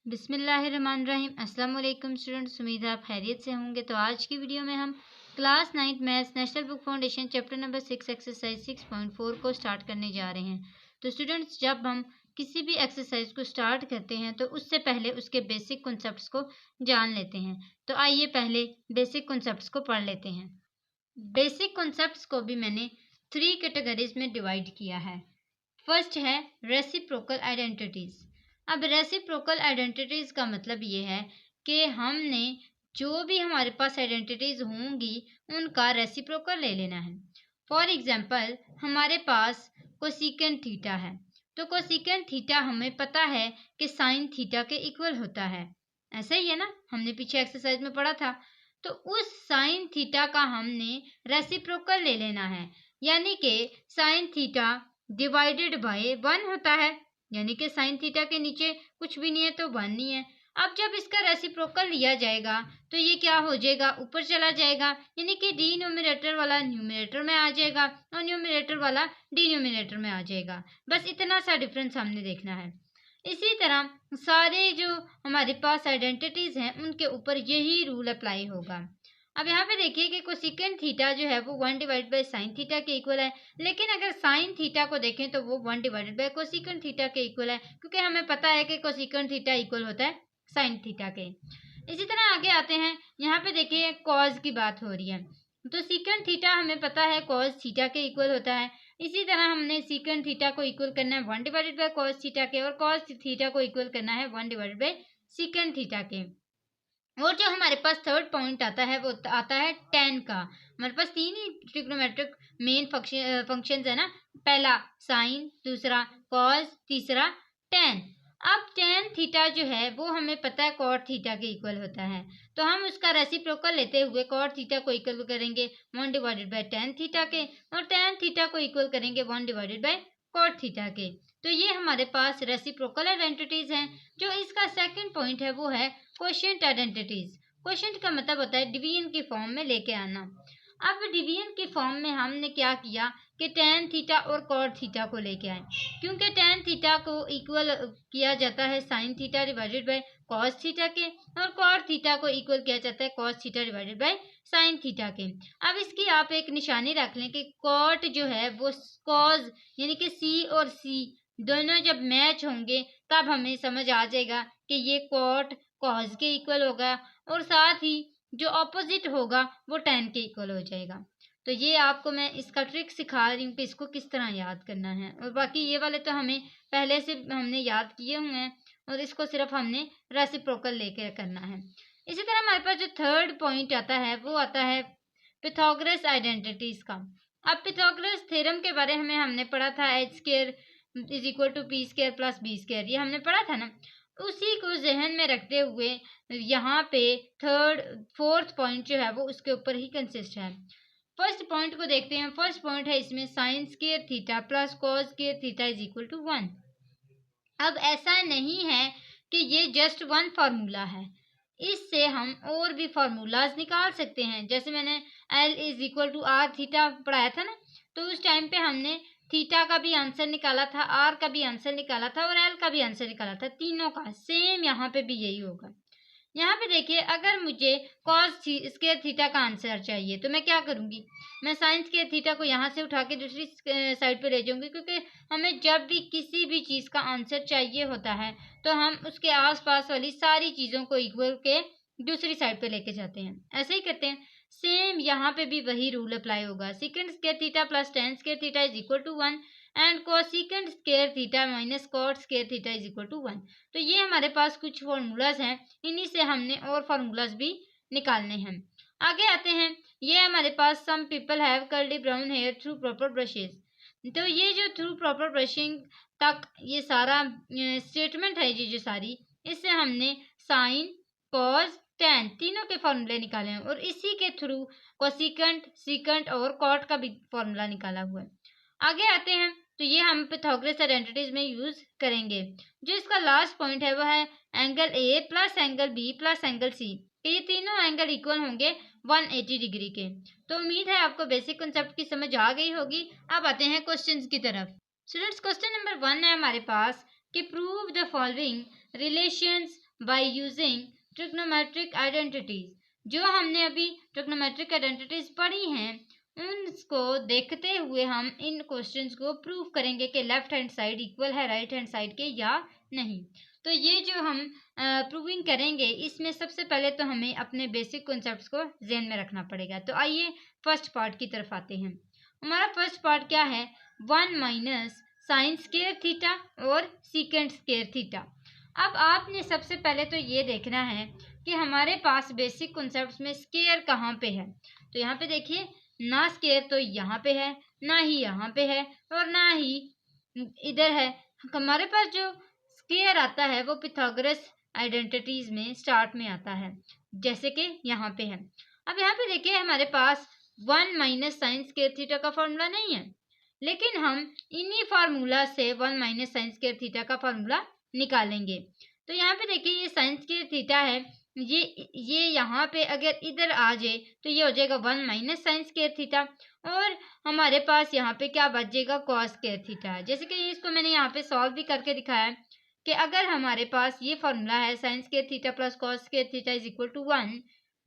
बिस्मिल्लाहिर्रहमानिर्रहीम। अस्सलाम वालेकुम स्टूडेंट्स, उम्मीद है आप खैरियत से होंगे। तो आज की वीडियो में हम class 9 maths national book foundation chapter number 6 exercise 6.4 को स्टार्ट करने जा रहे हैं। तो स्टूडेंट्स, जब हम किसी भी एक्सरसाइज को स्टार्ट करते हैं तो उससे पहले उसके बेसिक कॉन्सेप्ट्स को जान लेते हैं। तो आइए पहले बेसिक कॉन्सेप्ट्स को पढ़ लेते हैं। बेसिक कॉन्सेप्ट्स को भी मैंने 3 कैटेगरीज में डिवाइड किया है। फर्स्ट है रेसिप्रोकल आइडेंटिटीज। अब रेसिप्रोकल आइडेंटिटीज का मतलब ये है कि हमने जो भी हमारे पास आइडेंटिटीज होंगी उनका रेसिप्रोकल ले लेना है। फॉर एग्जांपल, हमारे पास कोसेकेंट थीटा है, तो कोसेकेंट थीटा हमें पता है कि साइन थीटा के इक्वल होता है। ऐसा ही है ना, हमने पीछे एक्सरसाइज में पढ़ा था। तो उस साइन थीटा का हमने रेसिप्रोकल ले लेना है, यानी कि साइन थीटा डिवाइडेड बाय 1 होता है, यानी कि साइन थीटा के नीचे कुछ भी नहीं है तो 1 नहीं है। अब जब इसका रेसिप्रोकल लिया जाएगा तो ये क्या हो जाएगा, ऊपर चला जाएगा, यानी कि डिनोमिनेटर वाला न्यूमिनेटर में आ जाएगा और न्यूमिनेटर वाला डिनोमिनेटर में आ जाएगा। बस इतना सा डिफरेंस हमने देखना है। इसी तरह सारे जो हमारे पास आइडेंटिटीज हैं उनके ऊपर यही रूल अप्लाई होगा। अब यहाँ पे देखिए कि कोसेकेंट थीटा जो है वो 1 डिवाइड बाई साइन थीटा के इक्वल है, लेकिन अगर साइन थीटा को देखें तो वो 1 डिवाइडेड बाई कोसेकेंट थीटा के इक्वल है, क्योंकि हमें पता है कि कोसेकेंट थीटा इक्वल होता है साइन थीटा के। इसी तरह आगे आते हैं, यहाँ पे देखिए कॉज की बात हो रही है, तो सीकेंट थीटा हमें पता है कॉज थीटा के इक्वल होता है। इसी तरह हमने सीकेंट थीटा को इक्वल करना है 1 डिवाइडेड बाई कॉज थीटा के, और कॉज थीटा को इक्वल करना है 1 डिवाइडेड बाई सीकेंट थीटा के। और जो हमारे पास थर्ड पॉइंट आता है वो आता है tan का। हमारे पास 3 ही ट्रिग्नोमेट्रिक मेन फंक्शंस है ना, पहला साइन, दूसरा कॉस, तीसरा tan। अब tan थीटा जो है वो हमें पता है कॉट थीटा के इक्वल होता है, तो हम उसका रेसिप्रोकल लेते हुए कॉट थीटा को इक्वल करेंगे 1 डिवाइडेड बाई tan थीटा के, और tan थीटा को इक्वल करेंगे 1 डिवाइडेड बाई कॉट थीटा के। तो ये हमारे पास रेसिप्रोकल आइडेंटिटीज हैं। जो इसका सेकंड पॉइंट है वो है क्वोशिएंट आइडेंटिटीज। क्वोशिएंट का मतलब होता है डिवीजन की फॉर्म में लेके आना। अब डिवीजन की फॉर्म में हमने क्या किया कि tan थीटा और cot थीटा को लेके आए, क्योंकि tan थीटा को इक्वल किया जाता है sin theta divided bye cos theta के, और cot थीटा को इक्वल किया जाता है cos theta divided bye sin theta के। अब इसकी आप एक निशानी रख लें कि cot जो है वो cos यानी कि c और c दोनों जब मैच होंगे तब हमें समझ आ जाएगा कि ये cot cos के इक्वल होगा, और साथ ही जो ऑपोजिट होगा वो tan के इक्वल हो जाएगा। तो ये आपको मैं इसका ट्रिक सिखा रही हूँ कि इसको किस तरह याद करना है, और बाकी ये वाले तो हमें पहले से हमने याद किए हुए हैं, और इसको सिर्फ हमने रेसिप्रोकल लेकर करना है। इसी तरह हमारे पास जो थर्ड पॉइंट आता है वो आता है पिथागोरस आइडेंटिटीज का। अब पिथागोरस थ्योरम के बारे में हमने पढ़ा था, H square is equal to P square plus B square, ये हमने पढ़ा था ना। उसी को जहन में रखते हुए यहाँ पे फोर्थ पॉइंट जो है वो उसके ऊपर ही कंसिस्ट है। फर्स्ट पॉइंट को देखते हैं। फर्स्ट पॉइंट है इसमें sine square theta plus cos square theta is equal to 1। अब ऐसा नहीं है कि ये जस्ट वन फार्मूला है, इससे हम और भी फार्मूलाज निकाल सकते हैं। जैसे मैंने L is equal to R theta पढ़ाया था ना, तो उस टाइम पे हमने थीटा का भी आंसर निकाला था, आर का भी आंसर निकाला था, और एल का भी आंसर निकाला था, तीनों का। सेम यहाँ पे भी यही होगा। यहाँ पे देखिए, अगर मुझे कॉस स्क्वायर थीटा का आंसर चाहिए तो मैं क्या करूँगी, मैं साइन स्क्वायर थीटा को यहाँ से उठा के दूसरी साइड पे ले जाऊँगी, क्योंकि हमें जब भी किसी भी चीज़ का आंसर चाहिए होता है तो हम उसके आसपास वाली सारी चीज़ों को इक्वल के दूसरी साइड पे लेके जाते हैं। ऐसे ही करते हैं। सेम यहाँ पे भी वही रूल अप्लाई होगा। Secant square theta plus tan square theta is equal to 1 and cosecant square theta minus cot square theta is equal to 1। तो ये हमारे पास कुछ फॉर्मूलाज हैं, इन्हीं से हमने और फार्मूलाज भी निकालने हैं। आगे आते हैं। ये हमारे पास some people have curly brown hair through proper brushes. तो ये जो थ्रू प्रॉपर ब्रशिंग तक ये सारा स्टेटमेंट है, ये जो सारी, इससे हमने साइन कॉस tan तीनों के फॉर्मूले निकाले हैं, और इसी के थ्रू कोसेकेंट, सीकेंट और कॉट का भी फॉर्मूला निकाला हुआ है। आगे आते हैं, तो ये हम पिथागोरस आइडेंटिटीज में यूज करेंगे। जो इसका लास्ट पॉइंट है वो है angle A plus angle B plus angle C, ये तीनों एंगल इक्वल होंगे 180 डिग्री के। तो उम्मीद है आपको बेसिक कंसेप्ट की समझ आ गई होगी। अब आते हैं क्वेश्चंस की तरफ। स्टूडेंट्स, क्वेश्चन नंबर 1 है हमारे पास कि prove the following relations by using trigonometric identities. जो हमने अभी ट्रिग्नोमेट्रिक आइडेंटिटीज पढ़ी हैं उनको देखते हुए हम इन क्वेश्चंस को प्रूव करेंगे कि लेफ्ट हैंड साइड इक्वल है राइट हैंड साइड के या नहीं। तो ये जो हम प्रूविंग करेंगे इसमें सबसे पहले तो हमें अपने बेसिक कॉन्सेप्ट्स को ध्यान में रखना पड़ेगा। तो आइए फर्स्ट पार्ट की तरफ आते हैं। हमारा फर्स्ट पार्ट क्या है, 1 माइनस साइन स्क्वायर थीटा और सीकेंट स्क्वायर थीटा। अब आपने सबसे पहले तो ये देखना है कि हमारे पास बेसिक कॉन्सेप्ट्स में स्क्वायर कहाँ पे है। तो यहाँ पे देखिए, ना स्क्वायर तो यहाँ पे है, ना ही यहाँ पे है और ना ही इधर है। हमारे पास जो स्क्वायर आता है वो पिथागोरस आइडेंटिटीज में स्टार्ट में आता है, जैसे कि यहाँ पे है। अब यहाँ पे देखिए हमारे पास 1 माइनस साइन स्क्वायर थीटा का फॉर्मूला नहीं है, लेकिन हम इन्हीं फार्मूला से 1 माइनस साइन स्क्वायर थीटा का फॉर्मूला निकालेंगे। तो यहाँ पे देखिए ये साइन स्क्वायर थीटा है, ये यहाँ पे अगर इधर आ जाए तो ये हो जाएगा 1 माइनस साइन स्क्वायर थीटा और हमारे पास यहाँ पे क्या बचेगा, कॉस स्क्वायर थीटा। जैसे कि इसको मैंने यहाँ पे सॉल्व भी करके दिखाया है कि अगर हमारे पास ये फॉर्मूला है sine square theta plus cos square theta is equal to 1,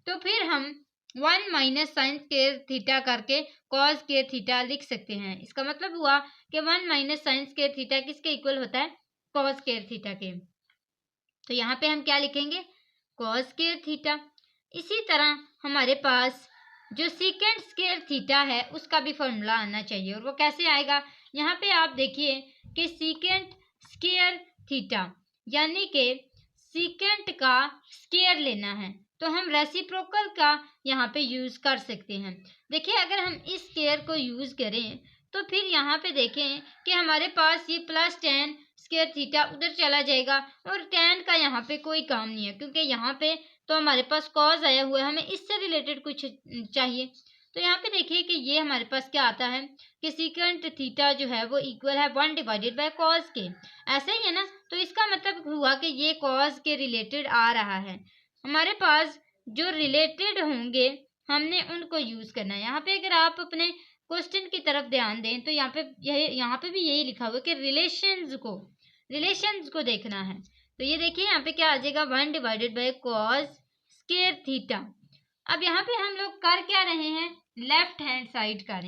तो फिर हम 1 माइनस साइन स्क्वायर थीटा करके कॉस स्क्वायर थीटा लिख सकते हैं। इसका मतलब हुआ कि 1 माइनस साइन स्क्वायर थीटा किसके इक्वल होता है, कॉस स्क्वायर थीटा के। तो यहाँ पे हम क्या लिखेंगे, कॉस स्क्वायर थीटा। इसी तरह हमारे पास जो सीकेंट स्क्वायर थीटा है उसका भी फॉर्मूला आना चाहिए, और वो कैसे आएगा। यहाँ पे आप देखिए कि सीकेंट स्क्वायर थीटा यानी कि सीकेंट का स्क्वायर लेना है, तो हम रेसिप्रोकल का यहाँ पे यूज कर सकते हैं। देखिए अगर हम इस स्क्वायर को यूज करें तो फिर यहाँ पे देखें कि हमारे पास ये प्लस टेन स्क्वायर थीटा उधर चला जाएगा और टेन का यहाँ पे कोई काम नहीं है, क्योंकि यहाँ पे तो हमारे पास कॉज आया हुआ है, हमें इससे रिलेटेड कुछ चाहिए। तो यहाँ पे देखिए कि ये हमारे पास क्या आता है कि सीकेंट थीटा जो है वो इक्वल है 1 डिवाइडेड बाय कॉज के। ऐसा ही है ना, तो इसका मतलब हुआ कि ये कॉज के रिलेटेड आ रहा है। हमारे पास जो रिलेटेड होंगे हमने उनको यूज करना है। यहाँ पे अगर आप अपने क्वेश्चन की तरफ ध्यान दें तो यहाँ पे भी यही लिखा हुआ है कि रिलेशंस को देखना है। तो ये देखिए यहाँ पे क्या आ जाएगा, 1 divided by cos square theta. अब यहाँ पे हम लोग कर क्या रहे हैं, लेफ्ट हैंड साइड कर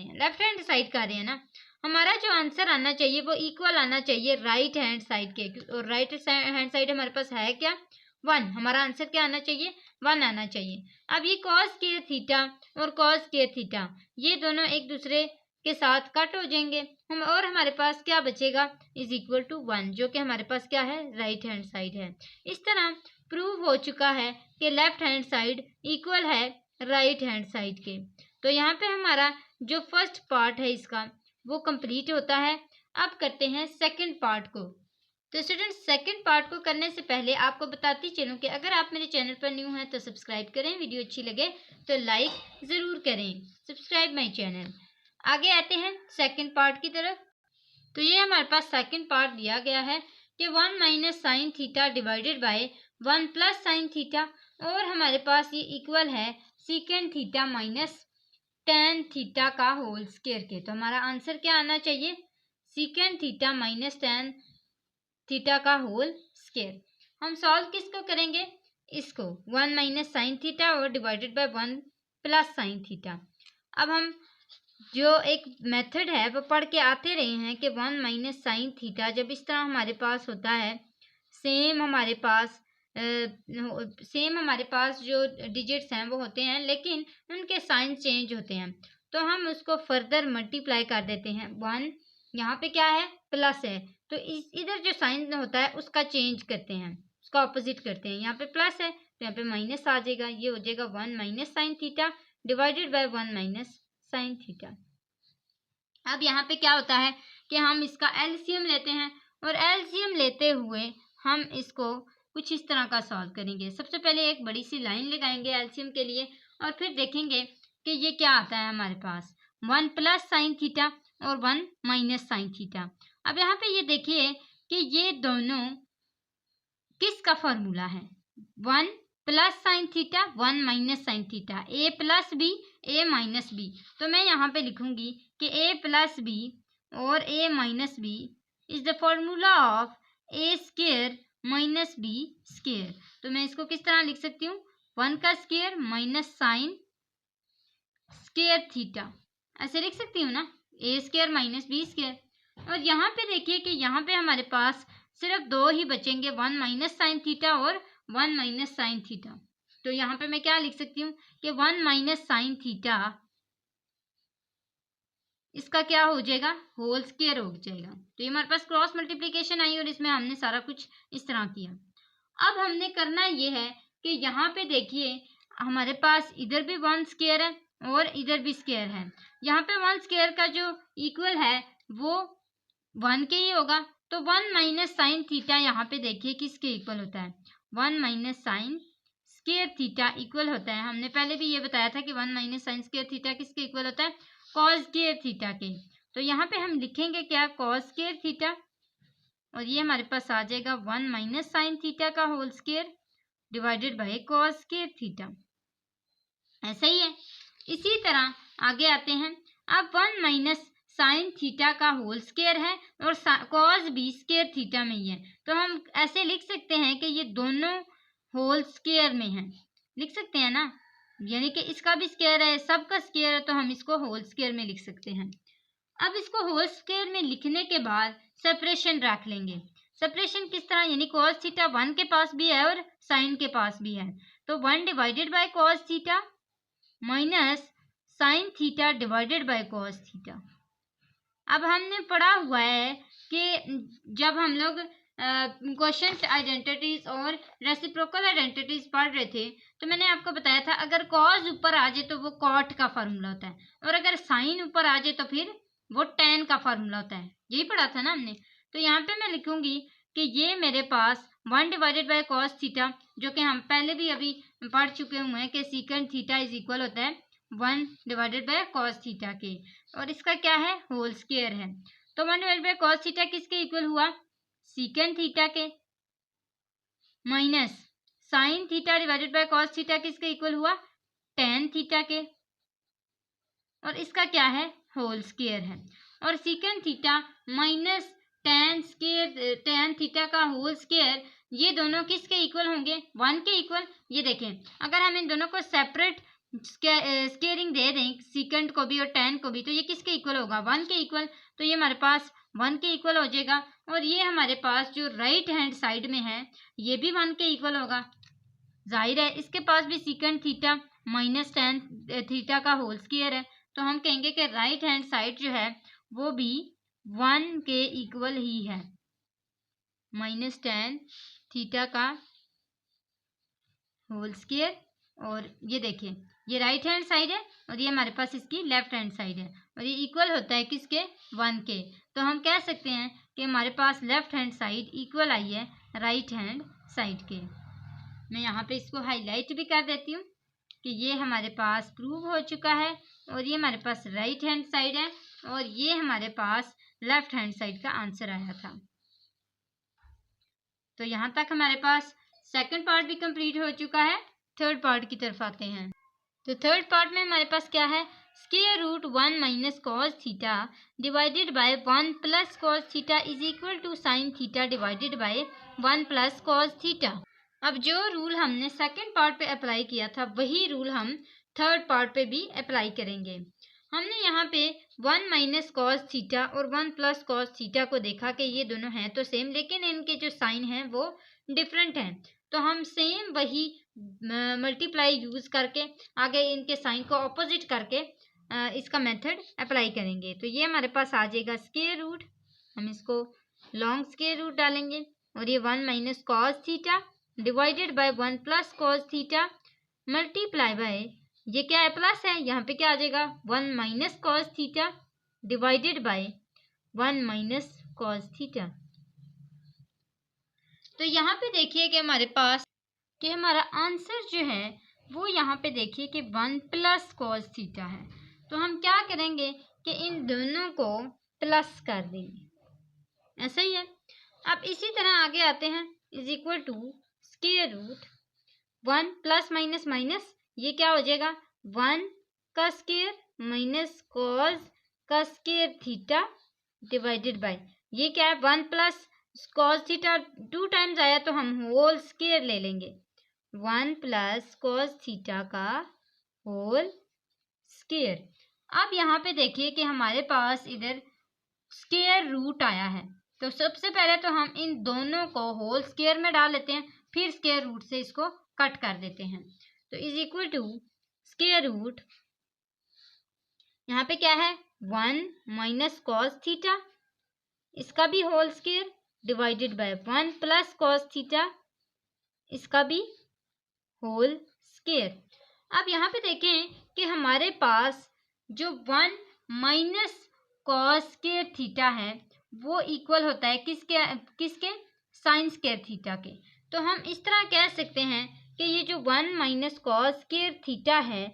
रहे हैं ना। हमारा जो आंसर आना चाहिए वो इक्वल आना चाहिए राइट हैंड साइड के, और राइट हैंड साइड हमारे पास है क्या, 1। हमारा आंसर क्या आना चाहिए, 1 आना चाहिए। अब ये कॉस स्क्वायर थीटा और कॉस स्क्वायर थीटा ये दोनों एक दूसरे के साथ कट हो जाएंगे और हमारे पास क्या बचेगा, इज इक्वल टू 1, जो कि हमारे पास क्या है, राइट हैंड साइड है। इस तरह प्रूव हो चुका है कि लेफ्ट हैंड साइड इक्वल है राइट हैंड साइड के। तो यहाँ पे हमारा जो फर्स्ट पार्ट है इसका वो कंप्लीट होता है। अब करते हैं सेकंड पार्ट को। तो स्टूडेंट्स सेकंड पार्ट को करने से पहले आपको बताती चलूँ कि अगर आप मेरे चैनल पर न्यू हैं तो सब्सक्राइब करें, वीडियो अच्छी लगे तो लाइक ज़रूर करें, सब्सक्राइब माय चैनल। आगे आते हैं सेकंड पार्ट की तरफ। तो ये हमारे पास सेकंड पार्ट दिया गया है कि 1 minus sine theta divided by 1 plus sine theta, और हमारे पास ये इक्वल है secant theta minus tan theta का होल स्क्वायर के। तो हमारा आंसर क्या आना चाहिए, secant theta minus tan theta का होल स्क्वायर। हम सॉल्व किसको करेंगे, इसको 1 माइनस साइन थीटा और divided by 1 plus sine theta. अब हम जो एक मेथड है वो पढ़ के आते रहे हैं कि 1 माइनस साइन थीटा जब इस तरह हमारे पास होता है, सेम हमारे पास जो डिजिट्स हैं वो होते हैं लेकिन उनके साइन चेंज होते हैं, तो हम उसको फर्दर मल्टीप्लाई कर देते हैं। 1 यहाँ पे क्या है, प्लस है, तो इधर जो साइन होता है उसका चेंज करते हैं, उसका ऑपोजिट करते हैं। यहाँ पे प्लस है तो यहाँ पे माइनस आ जाएगा, ये हो जाएगा 1 minus sine theta divided by 1 minus sine theta. अब यहाँ पे क्या होता है कि हम इसका एलसीएम लेते हैं, और एलसीएम लेते हुए हम इसको कुछ इस तरह का सॉल्व करेंगे। सबसे पहले एक बड़ी सी लाइन लगाएंगे एलसीएम के लिए, और फिर देखेंगे कि ये क्या आता है हमारे पास, 1 प्लस साइन थीटा और 1 माइनस साइन थीटा। अब यहाँ पे ये देखिए कि ये दोनों किसका फॉर्मूला है, 1 plus sine theta 1 minus sine theta, A plus B A minus B. तो मैं यहाँ पे लिखूंगी कि ए प्लस बी और A minus B is the formula of A square minus B square. तो मैं इसको किस तरह लिख सकती हूँ, 1 का square minus sine square theta, ऐसे लिख सकती हूँ ना, A square minus B square. और यहाँ पे देखिए कि यहाँ पे हमारे पास सिर्फ दो ही बचेंगे, 1 माइनस साइन थीटा और 1 माइनस साइन थीटा। तो यहाँ पे मैं क्या लिख सकती हूँ कि 1 माइनस साइन थीटा, इसका क्या हो जाएगा, होल स्क्वायर हो जाएगा। तो ये हमारे पास क्रॉस मल्टीप्लीकेशन आई और इसमें हमने सारा कुछ इस तरह किया। अब हमने करना ये है कि यहाँ पे देखिए हमारे पास इधर भी 1 स्क्वायर है और इधर भी स्क्वायर है। यहाँ पे 1 स्क्वायर का जो इक्वल है वो 1 के ही होगा। तो 1 माइनस साइन थीटा यहाँ पे देखिए किसके इक्वल होता है, 1 minus sine square theta equal होता है, हमने पहले भी ये बताया था कि 1 माइनस साइन स्क्वायर थीटा किसके इक्वल होता है, कॉस स्क्वायर थीटा के। तो यहाँ पे हम लिखेंगे क्या, कॉस स्क्वायर थीटा, और ये हमारे पास आ जाएगा 1 माइनस साइन थीटा का whole square divided by cos square theta. ऐसा ही है। इसी तरह आगे आते हैं। अब 1 माइनस साइन थीटा का होल स्क्वायर है और कॉस बी स्क्वायर थीटा में ही है, तो हम ऐसे लिख सकते हैं कि ये दोनों होल स्क्वायर में है, लिख सकते हैं ना, यानी कि इसका भी स्क्वायर है, सबका स्क्वायर है, तो हम इसको होल स्क्वायर में लिख सकते हैं। अब इसको होल स्क्वायर में लिखने के बाद सेपरेशन रख लेंगे। सेपरेशन किस तरह, यानी कॉस थीटा 1 के पास भी है और साइन के पास भी है, तो 1 divided by cos theta minus sine theta divided by cos theta. अब हमने पढ़ा हुआ है कि जब हम लोग क्वोशंट आइडेंटिटीज और रेसिप्रोकल आइडेंटिटीज पढ़ रहे थे, तो मैंने आपको बताया था अगर कॉस ऊपर आ जाए तो वो कॉट का फार्मूला होता है, और अगर साइन ऊपर आ जाए तो फिर वो टैन का फार्मूला होता है। यही पढ़ा था ना हमने। तो यहाँ पे मैं लिखूंगी कि ये मेरे पास 1 डिवाइडेड बाय कॉस थीटा, जो कि हम पहले भी अभी पढ़ चुके हुए हैं कि सीकेंट थीटा इज इक्वल होता है 1 डिवाइडेड बाय कॉस थीटा के, और इसका क्या है, होल स्क्वायर है। तो 1 डिवाइडेड बाय कॉस थीटा किसके इक्वल हुआ, सीकेंट थीटा के, minus sine theta divided by cos theta किसके इक्वल हुआ, टेन थीटा के, और इसका क्या है, होल स्क्वायर है। और secant theta minus tan theta का होल स्क्वायर, ये दोनों किसके इक्वल होंगे, 1 के इक्वल। ये देखें, अगर हम इन दोनों को सेपरेट स्क्वेयरिंग दे दें, सीकेंट को भी और टेन को भी, तो ये किसके इक्वल होगा, 1 के इक्वल। तो ये हमारे पास 1 के इक्वल हो जाएगा, और ये हमारे पास जो राइट हैंड साइड में है ये भी 1 के इक्वल होगा। जाहिर है इसके पास भी secant theta minus tan theta का होल स्क्वायर है, तो हम कहेंगे कि राइट हैंड साइड जो है वो भी 1 के इक्वल ही है, माइनस टेन थीटा का होल स्क्वायर। और ये देखिए ये राइट हैंड साइड है और ये हमारे पास इसकी लेफ्ट हैंड साइड है, और ये इक्वल होता है किसके, 1 के। तो हम कह सकते हैं कि हमारे पास लेफ्ट हैंड साइड इक्वल आई है राइट हैंड साइड के। मैं यहाँ पे इसको हाईलाइट भी कर देती हूँ कि ये हमारे पास प्रूव हो चुका है, और ये हमारे पास राइट हैंड साइड है और ये हमारे पास लेफ्ट हैंड साइड का आंसर आया था। तो यहाँ तक हमारे पास सेकंड पार्ट भी कंप्लीट हो चुका है। थर्ड पार्ट की तरफ आते हैं। तो थर्ड पार्ट में हमारे पास क्या है, square root 1 minus cos theta divided by 1 plus cos theta is equal to sine theta divided by 1 plus cos theta. अब जो रूल हमने सेकंड पार्ट पे अप्लाई किया था वही रूल हम थर्ड पार्ट पे भी अप्लाई करेंगे। हमने यहाँ पे 1 माइनस कॉस थीटा और 1 प्लस कॉस थीटा को देखा कि ये दोनों हैं तो सेम, लेकिन इनके जो साइन हैं वो डिफरेंट हैं, तो हम सेम वही मल्टीप्लाई यूज करके आगे इनके साइन को ऑपोजिट करके इसका मेथड अप्लाई करेंगे। तो ये हमारे पास आ जाएगा स्क्वायर रूट, हम इसको लॉन्ग स्क्वायर रूट डालेंगे, और ये 1 minus cos theta divided by 1 plus cos theta multiply by, ये क्या है, प्लस है, यहाँ पे क्या आ जाएगा 1 minus cos theta divided by 1 minus cos theta. तो यहाँ पे देखिए कि हमारे पास कि हमारा आंसर जो है वो यहाँ पे देखिए कि 1 प्लस कॉस थीटा है, तो हम क्या करेंगे कि इन दोनों को प्लस कर देंगे, ऐसा ही है। अब इसी तरह आगे आते हैं, is equal to square root 1 plus minus minus, ये क्या हो जाएगा 1 का स्क्वायर माइनस कॉस का स्क्वायर थीटा डिवाइडेड बाय, ये क्या है 1 प्लस कॉस थीटा 2 टाइम्स आया तो हम होल स्क्वायर ले लेंगे, 1 प्लस कॉस थीटा का होल स्क्वायर। अब यहाँ पे देखिए कि हमारे पास इधर स्क्वायर रूट आया है, तो सबसे पहले तो हम इन दोनों को होल स्क्वायर में डाल लेते हैं, फिर स्क्वायर रूट से इसको कट कर देते हैं। तो is equal to square root, यहाँ पे क्या है 1 माइनस कॉस थीटा, इसका भी whole square, divided by 1 plus cos theta, इसका भी होल स्क्वायर। अब यहाँ पे देखें कि हमारे पास जो 1 माइनस कॉस स्क्वायर थीटा है वो इक्वल होता है किसके साइन स्क्वायर थीटा के। तो हम इस तरह कह सकते हैं कि ये जो 1 माइनस कॉस स्क्वायर थीटा है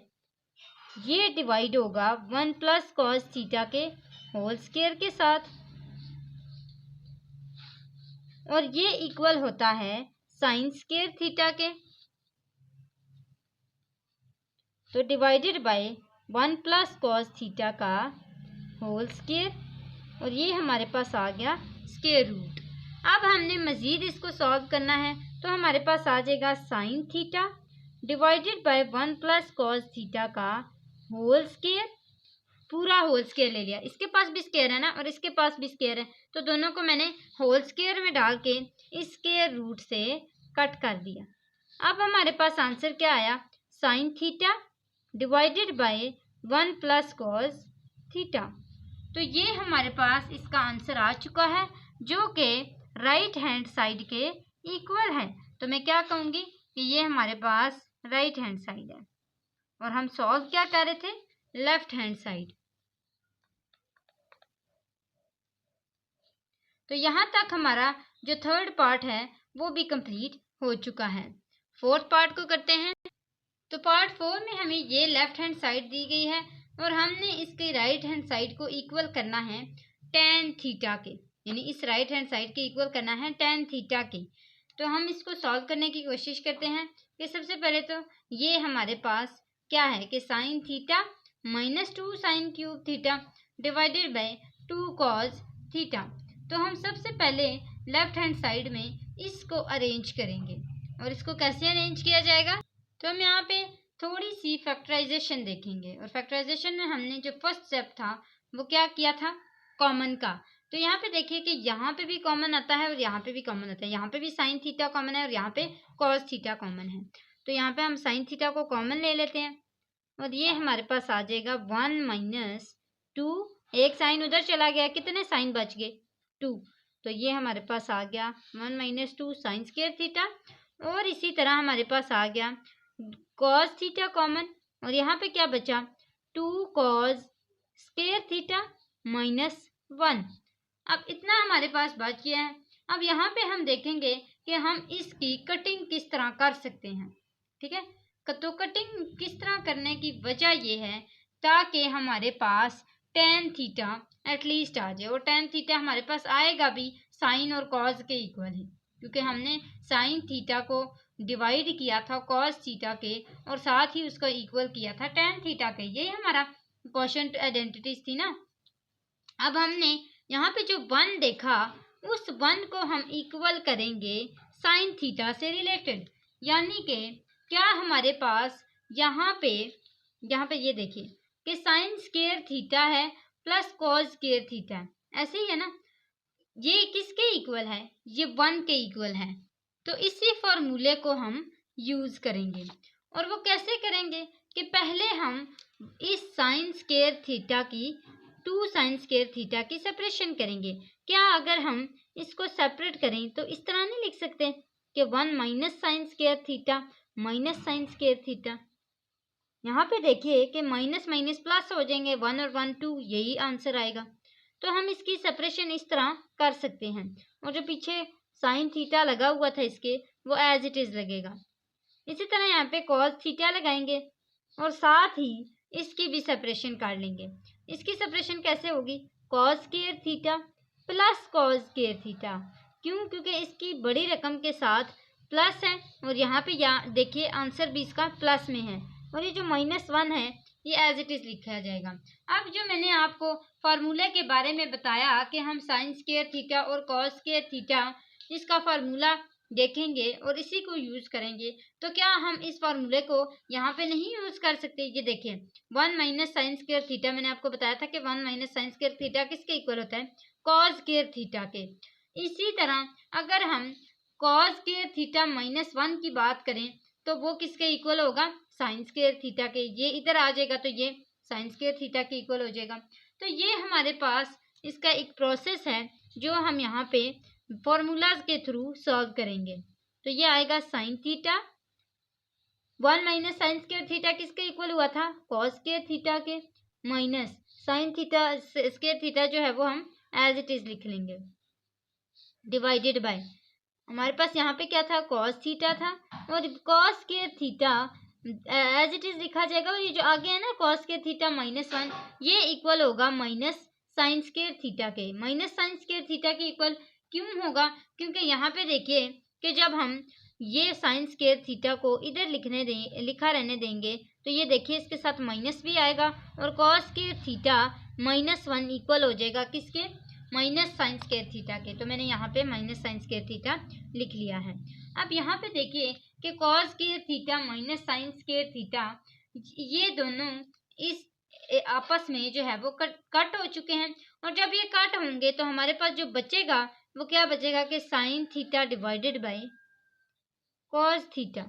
ये डिवाइड होगा 1 प्लस कॉस थीटा के होल स्क्वायर के साथ, और ये इक्वल होता है साइन स्क्वायर थीटा के। तो divided by 1 plus cos theta का होल स्क्वायर, और ये हमारे पास आ गया स्क्वायर रूट। अब हमने मज़ीद इसको सॉल्व करना है, तो हमारे पास आ जाएगा sign theta divided by 1 plus cos theta का होल स्क्वायर, पूरा होल स्क्वायर ले लिया, इसके पास भी स्क्वायर है ना और इसके पास भी स्क्वायर है, तो दोनों को मैंने होल स्क्वायर में डाल के इस स्क्वायर रूट से कट कर दिया। अब हमारे पास आंसर क्या आया, sign theta divided by 1 plus cos theta. तो ये हमारे पास इसका आंसर आ चुका है जो कि राइट हैंड साइड के इक्वल है। तो मैं क्या कहूँगी कि ये हमारे पास राइट हैंड साइड है, और हम सॉल्व क्या कर रहे थे, लेफ्ट हैंड साइड। तो यहाँ तक हमारा जो थर्ड पार्ट है वो भी कंप्लीट हो चुका है। फोर्थ पार्ट को करते हैं। तो पार्ट 4 में हमें ये लेफ्ट हैंड साइड दी गई है और हमने इसके राइट हैंड साइड को इक्वल करना है tan थीटा के, यानी इस राइट हैंड साइड के इक्वल करना है tan थीटा के। तो हम इसको सॉल्व करने की कोशिश करते हैं कि सबसे पहले तो ये हमारे पास क्या है कि sine theta minus 2 sine cube theta divided bye 2 cos theta. तो हम सबसे पहले लेफ्ट हैंड साइड में इसको अरेंज करेंगे, और इसको कैसे अरेंज किया जाएगा, तो हम यहाँ पे थोड़ी सी फैक्टराइजेशन देखेंगे। और फैक्टराइजेशन में हमने जो फर्स्ट स्टेप था वो क्या किया था, कॉमन का। तो यहाँ पे देखिए कि यहाँ पे भी कॉमन आता है और यहाँ पे भी कॉमन आता है, यहाँ पे भी साइन थीटा कॉमन है और यहाँ पे कॉस थीटा कॉमन है। तो यहाँ पे हम साइन थीटा को कॉमन ले लेते हैं, और ये हमारे पास आ जाएगा 1 माइनस 2, एक साइन उधर चला गया, कितने साइन बच गए 2, तो ये हमारे पास आ गया 1 माइनस 2 साइन स्क्वायर थीटा। और इसी तरह हमारे पास आ गया कॉस थीटा कॉमन, और यहाँ पे क्या बचा 2 कॉस स्क्वायर थीटा माइनस 1। अब इतना हमारे पास बच गया है। अब यहाँ पे हम देखेंगे कि हम इसकी कटिंग किस तरह कर सकते हैं, ठीक है। तो कटिंग किस तरह करने की वजह ये है ताकि हमारे पास tan थीटा एटलीस्ट आ जाए, और tan थीटा हमारे पास आएगा भी साइन और कॉस के इक्वल ही, क्योंकि हमने साइन थीटा को डिवाइड किया था कॉस थीटा के और साथ ही उसको इक्वल किया था tan थीटा के। यही हमारा क्वोशंट आइडेंटिटीज थी ना। अब हमने यहाँ पे जो 1 देखा उस 1 को हम इक्वल करेंगे साइन थीटा से रिलेटेड, यानी कि क्या हमारे पास यहाँ पे ये देखिए कि साइन स्क्वायर थीटा है प्लस कॉस स्क्वायर थीटा है, ऐसे ही है ना। ये किसके इक्वल है, ये 1 के इक्वल है। तो इसी फॉर्मूले को हम यूज करेंगे, और वो कैसे करेंगे कि पहले हम इस साइन स्क्वायर थीटा की 2 साइन स्क्वायर थीटा की सेपरेशन करेंगे। क्या अगर हम इसको सेपरेट करें तो इस तरह नहीं लिख सकते कि 1 minus sine square theta minus sine square theta. यहाँ पे देखिए कि माइनस माइनस प्लस हो जाएंगे, 1 और 1 2, यही आंसर आएगा। तो हम इसकी सेपरेशन इस तरह कर सकते हैं, और जो पीछे साइन थीटा लगा हुआ था इसके वो एज इट इज लगेगा। इसी तरह यहाँ पे कॉस थीटा लगाएंगे और साथ ही इसकी भी सेपरेशन कर लेंगे। इसकी सेपरेशन कैसे होगी, cos square theta plus cos square theta. क्यों, क्योंकि इसकी बड़ी रकम के साथ प्लस है, और यहाँ पे देखिए आंसर भी इसका प्लस में है, और ये जो -1 है ये एज इट इज़ लिखा जाएगा। अब जो मैंने आपको फार्मूले के बारे में बताया कि हम साइन स्क्वायर थीटा और कॉस स्क्वायर थीटा इसका फार्मूला देखेंगे और इसी को यूज़ करेंगे, तो क्या हम इस फार्मूले को यहाँ पे नहीं यूज़ कर सकते? ये देखिए 1 माइनस साइन स्क्वायर थीटा, मैंने आपको बताया था कि 1 माइनस साइन स्क्वायर थीटा किसके इक्वल होता है? कॉस स्क्वायर थीटा के। इसी तरह अगर हम कॉस स्क्वायर थीटा माइनस 1 की बात करें तो वो किसके इक्वल होगा? साइन स्क्वायर थीटा के। ये इधर आ जाएगा तो ये साइन स्क्वायर थीटा के इक्वल हो जाएगा। तो ये हमारे पास इसका एक प्रोसेस है जो हम यहाँ पे फॉर्मूलाज के थ्रू सॉल्व करेंगे। तो ये आएगा sign theta, 1 minus sine square theta किसके इक्वल हुआ था? कॉस स्क्वायर थीटा के, minus sine theta square theta जो है वो हम एज इट इज लिख लेंगे, डिवाइडेड बाय हमारे पास यहाँ पे क्या था? कॉस थीटा था, और cos square theta as it is लिखा जाएगा। और ये जो आगे है ना कॉस स्क्वायर थीटा माइनस 1, ये इक्वल होगा माइनस साइन स्क्वायर थीटा के। माइनस साइन स्क्वायर थीटा के इक्वल क्यों होगा? क्योंकि यहाँ पे देखिए कि जब हम ये साइन स्क्वायर थीटा को इधर लिखा रहने देंगे तो ये देखिए इसके साथ माइनस भी आएगा और cos square theta minus 1 equal हो जाएगा किसके? माइनस साइन स्क्वायर थीटा के। तो मैंने यहाँ पे माइनस साइन स्क्वायर थीटा लिख लिया है। अब यहाँ पे देखिए कि cos square theta minus sine square theta ये दोनों इस आपस में जो है वो कट हो चुके हैं, और जब ये कट होंगे तो हमारे पास जो बचेगा वो क्या बचेगा कि sine theta divided by cos theta,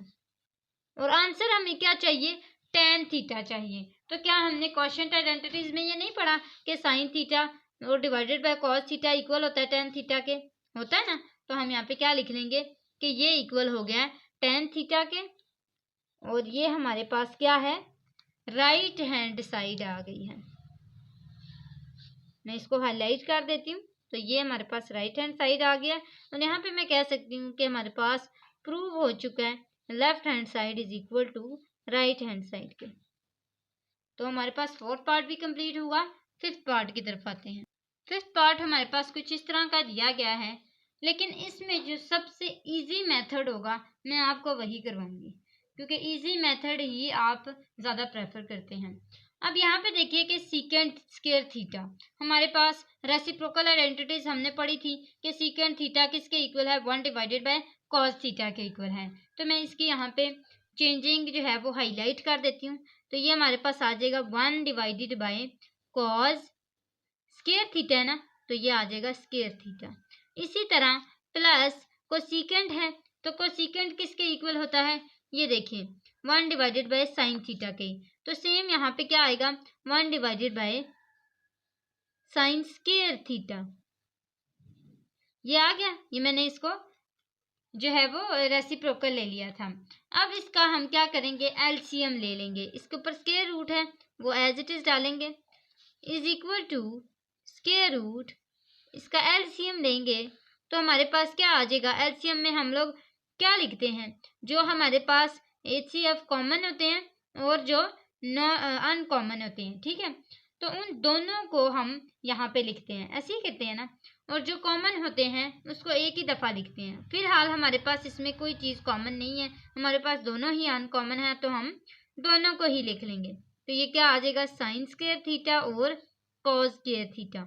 और आंसर हमें क्या चाहिए? टेन थीटा चाहिए। तो क्या हमने क्वोशिएंट आइडेंटिटीज में ये नहीं पढ़ा कि साइन थीटा और divided by cos theta equal होता है टेन थीटा के? होता है ना। तो हम यहाँ पे क्या लिख लेंगे कि ये इक्वल हो गया टेन थीटा के, और ये हमारे पास क्या है? राइट हैंड साइड आ गई है। मैं इसको हाईलाइट कर देती हूँ। तो ये हमारे पास राइट हैंड साइड आ गया, और यहाँ पे मैं कह सकती हूँ कि हमारे पास प्रूव हो चुका है left hand side is equal to right hand side के। तो हमारे पास फोर्थ पार्ट भी कंप्लीट हुआ। फिफ्थ पार्ट की तरफ आते हैं। फिफ्थ पार्ट हमारे पास कुछ इस तरह का दिया गया है, लेकिन इसमें जो सबसे इजी मेथड होगा मैं आपको वही करवाऊंगी, क्योंकि इजी मेथड ही आप ज़्यादा प्रेफर करते हैं। अब यहाँ पे देखिए कि सीकेंट स्क्वायर थीटा, हमारे पास रेसिप्रोकल आइडेंटिटीज हमने पढ़ी थी कि सीकेंट थीटा किसके इक्वल है? 1 डिवाइडेड बाय कॉस थीटा के इक्वल है। तो मैं इसकी यहाँ पे चेंजिंग जो है वो हाईलाइट कर देती हूँ। तो ये हमारे पास आ जाएगा 1 divided by cos square theta है ना, तो ये आ जाएगा स्क्वायर थीटा। इसी तरह प्लस कोसिकेंट है, तो कोसिकेंट किसके इक्वल होता है? ये देखिए 1 डिवाइडेड बाय साइन थीटा के। तो सेम यहाँ पे क्या आएगा? 1 divided by sine square theta. ये आ गया। ये मैंने इसको जो है वो रेसिप्रोकल ले लिया था। अब इसका हम क्या करेंगे? एलसीएम ले लेंगे। इसके ऊपर स्क्वायर रूट है वो एज इट इज डालेंगे, is equal to square root, इसका एलसीएम लेंगे तो हमारे पास क्या आ जाएगा? एलसीएम में हम लोग क्या लिखते हैं? जो हमारे पास एचसीएफ कॉमन होते हैं और जो अनकॉमन होते हैं, ठीक है। तो उन दोनों को हम यहाँ पे लिखते हैं, ऐसे ही कहते हैं ना। और जो कॉमन होते हैं उसको एक ही दफ़ा लिखते हैं। फिलहाल हमारे पास इसमें कोई चीज़ कॉमन नहीं है, हमारे पास दोनों ही अनकॉमन है, तो हम दोनों को ही लिख लेंगे। तो ये क्या आ जाएगा? साइन स्क्वायर थीटा और कॉस स्क्वायर थीटा।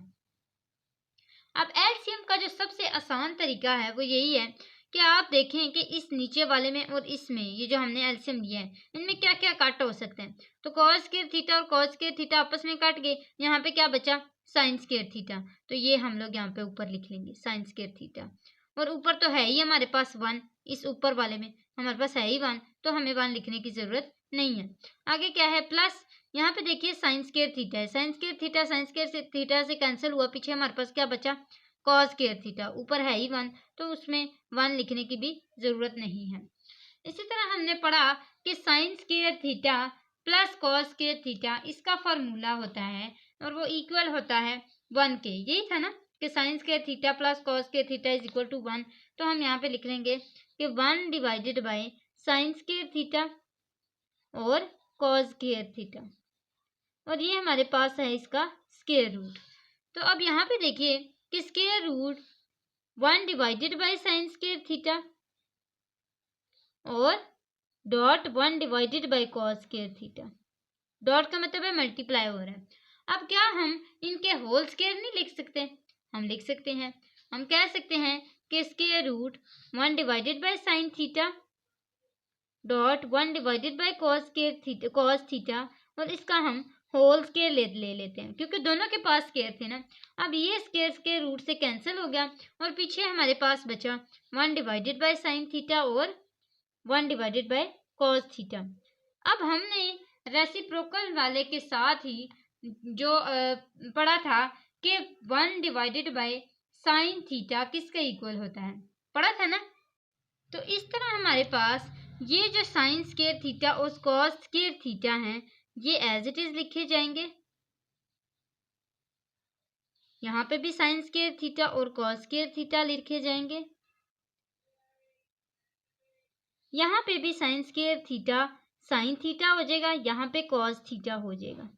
अब एलसीएम का जो सबसे आसान तरीका है वो यही है कि आप देखें कि इस नीचे वाले में और इसमें ये जो हमने एलसीएम लिया है इनमें क्या क्या कट हो सकते हैं। तो कॉस स्क्वायर थीटा और कॉस स्क्वायर थीटा आपस में कट गए, यहाँ पे क्या बचा? Sign square theta. तो ये हम लोग यहाँ पे ऊपर लिख लेंगे साइन स्क्वायर थीटा, और ऊपर तो है ही हमारे पास 1, इस ऊपर वाले में हमारे पास है ही 1, तो हमें 1 लिखने की ज़रूरत नहीं है। आगे क्या है? प्लस यहाँ पे देखिए साइन स्क्वायर थीटा है, sine square theta sine square theta से कैंसिल हुआ, पीछे हमारे पास क्या बचा? Cos square theta. ऊपर है ही 1, तो उसमें 1 लिखने की भी ज़रूरत नहीं है। इसी तरह हमने पढ़ा कि sine square theta plus cos square theta इसका फॉर्मूला होता है और वो इक्वल होता है 1 के। यही था ना कि sine square theta plus cos square theta is equal to 1। तो हम यहाँ पे लिख लेंगे कि 1 divided by sine square theta और कॉस स्क्वायर थीटा, और ये हमारे पास है इसका स्क्वायर रूट। तो अब यहाँ पे देखिए कि square root 1 divided by sine square theta और dot 1 divided by cos square theta, dot का मतलब है मल्टीप्लाई हो रहा है। अब क्या हम इनके होल स्क्वायर नहीं लिख सकते? हम लिख सकते हैं। हम कह सकते हैं कि square root 1 divided by sine theta dot 1 divided by cos theta, और इसका हम होल स्क्वायर ले लेते हैं क्योंकि दोनों के पास स्क्वायर थे ना। अब ये स्क्वायर स्क्वायर रूट से कैंसिल हो गया और पीछे हमारे पास बचा 1 डिवाइडेड बाय साइन थीटा और 1 डिवाइडेड बाय कॉस थीटा। अब हमने रेसिप्रोकल वाले के साथ ही जो पढ़ा था कि 1 डिवाइडेड बाय साइन थीटा किसके इक्वल होता है, पढ़ा था ना। तो इस तरह हमारे पास ये जो साइन स्क्वायर थीटा और कॉस स्क्वायर थीटा हैं, ये एज इट इज लिखे जाएंगे। यहाँ पे भी साइन स्क्वायर थीटा और कॉस स्क्वायर थीटा लिखे जाएंगे। यहाँ पे भी sign square theta sine theta हो जाएगा, यहाँ पे कॉस थीटा हो जाएगा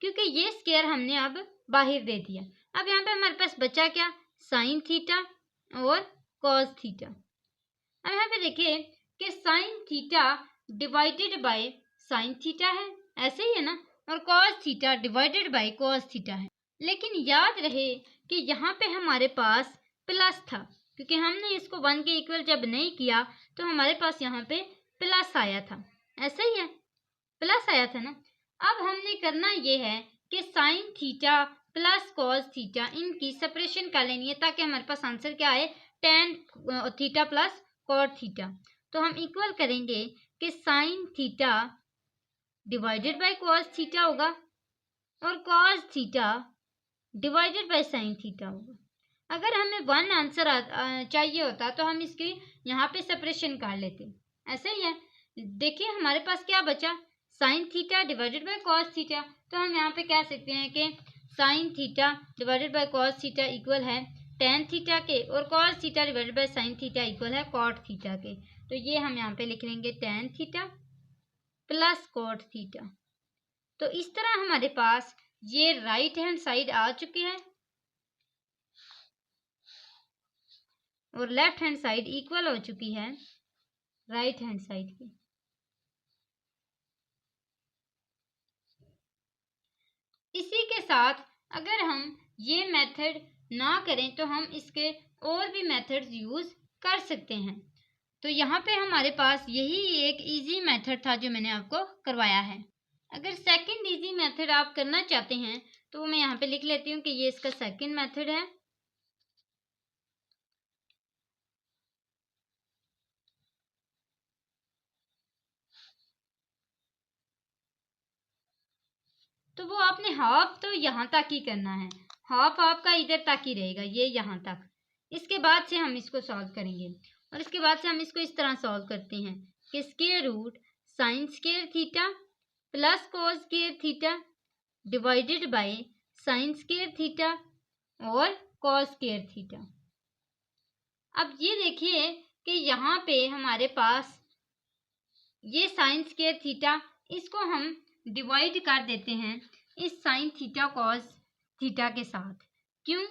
क्योंकि ये स्क्वायर हमने अब बाहर दे दिया। अब यहाँ पे हमारे पास बचा क्या, साइन थीटा और कॉस थीटा। अब यहाँ पे देखिए कि sine theta divided by sine theta है, ऐसे ही है ना, और cos theta divided by cos theta है। लेकिन याद रहे कि यहाँ पे हमारे पास प्लस था क्योंकि हमने इसको 1 के इक्वल जब नहीं किया तो हमारे पास यहाँ पे प्लस आया था, ऐसे ही है, प्लस आया था ना। अब हमने करना ये है कि sine theta plus cos theta इनकी सेपरेशन कर लेनी है ताकि हमारे पास आंसर क्या आए, tan theta plus cot theta. तो हम इक्वल करेंगे कि sine theta divided by cos theta होगा और cos theta divided by sine theta होगा। अगर हमें 1 आंसर चाहिए होता तो हम इसकी यहाँ पे सेपरेशन कर लेते, ऐसे ही है। देखिए हमारे पास क्या बचा, sine theta divided by cos theta. तो हम यहाँ पे कह सकते हैं कि sine theta divided by cos theta equal है टेन थीटा के और cos theta divided by sine theta equal है कॉट थीटा के। तो ये हम यहाँ पे लिख लेंगे tan theta plus cot theta. तो इस तरह हमारे पास ये राइट हैंड साइड आ चुकी है और लेफ्ट हैंड साइड इक्वल हो चुकी है राइट हैंड साइड की। इसी के साथ अगर हम ये मेथड ना करें तो हम इसके और भी मेथड्स यूज कर सकते हैं। तो यहाँ पे हमारे पास यही एक इजी मेथड था जो मैंने आपको करवाया है। अगर सेकंड इजी मेथड आप करना चाहते हैं तो मैं यहाँ पे लिख लेती हूँ कि ये इसका सेकंड मेथड है। तो वो आपने हाफ तो यहाँ तक ही करना है, हाफ आपका इधर तक ही रहेगा, ये यहाँ तक। इसके बाद से हम इसको सॉल्व करेंगे और इसके बाद से हम इसको इस तरह सॉल्व करते हैं कि square root sine square theta plus cos square theta divided by sine square theta और कॉस स्क्वायर थीटा। अब ये देखिए कि यहाँ पे हमारे पास ये साइन स्क्वायर थीटा, इसको हम डिवाइड कर देते हैं इस साइन थीटा कॉस थीटा के साथ। क्यों?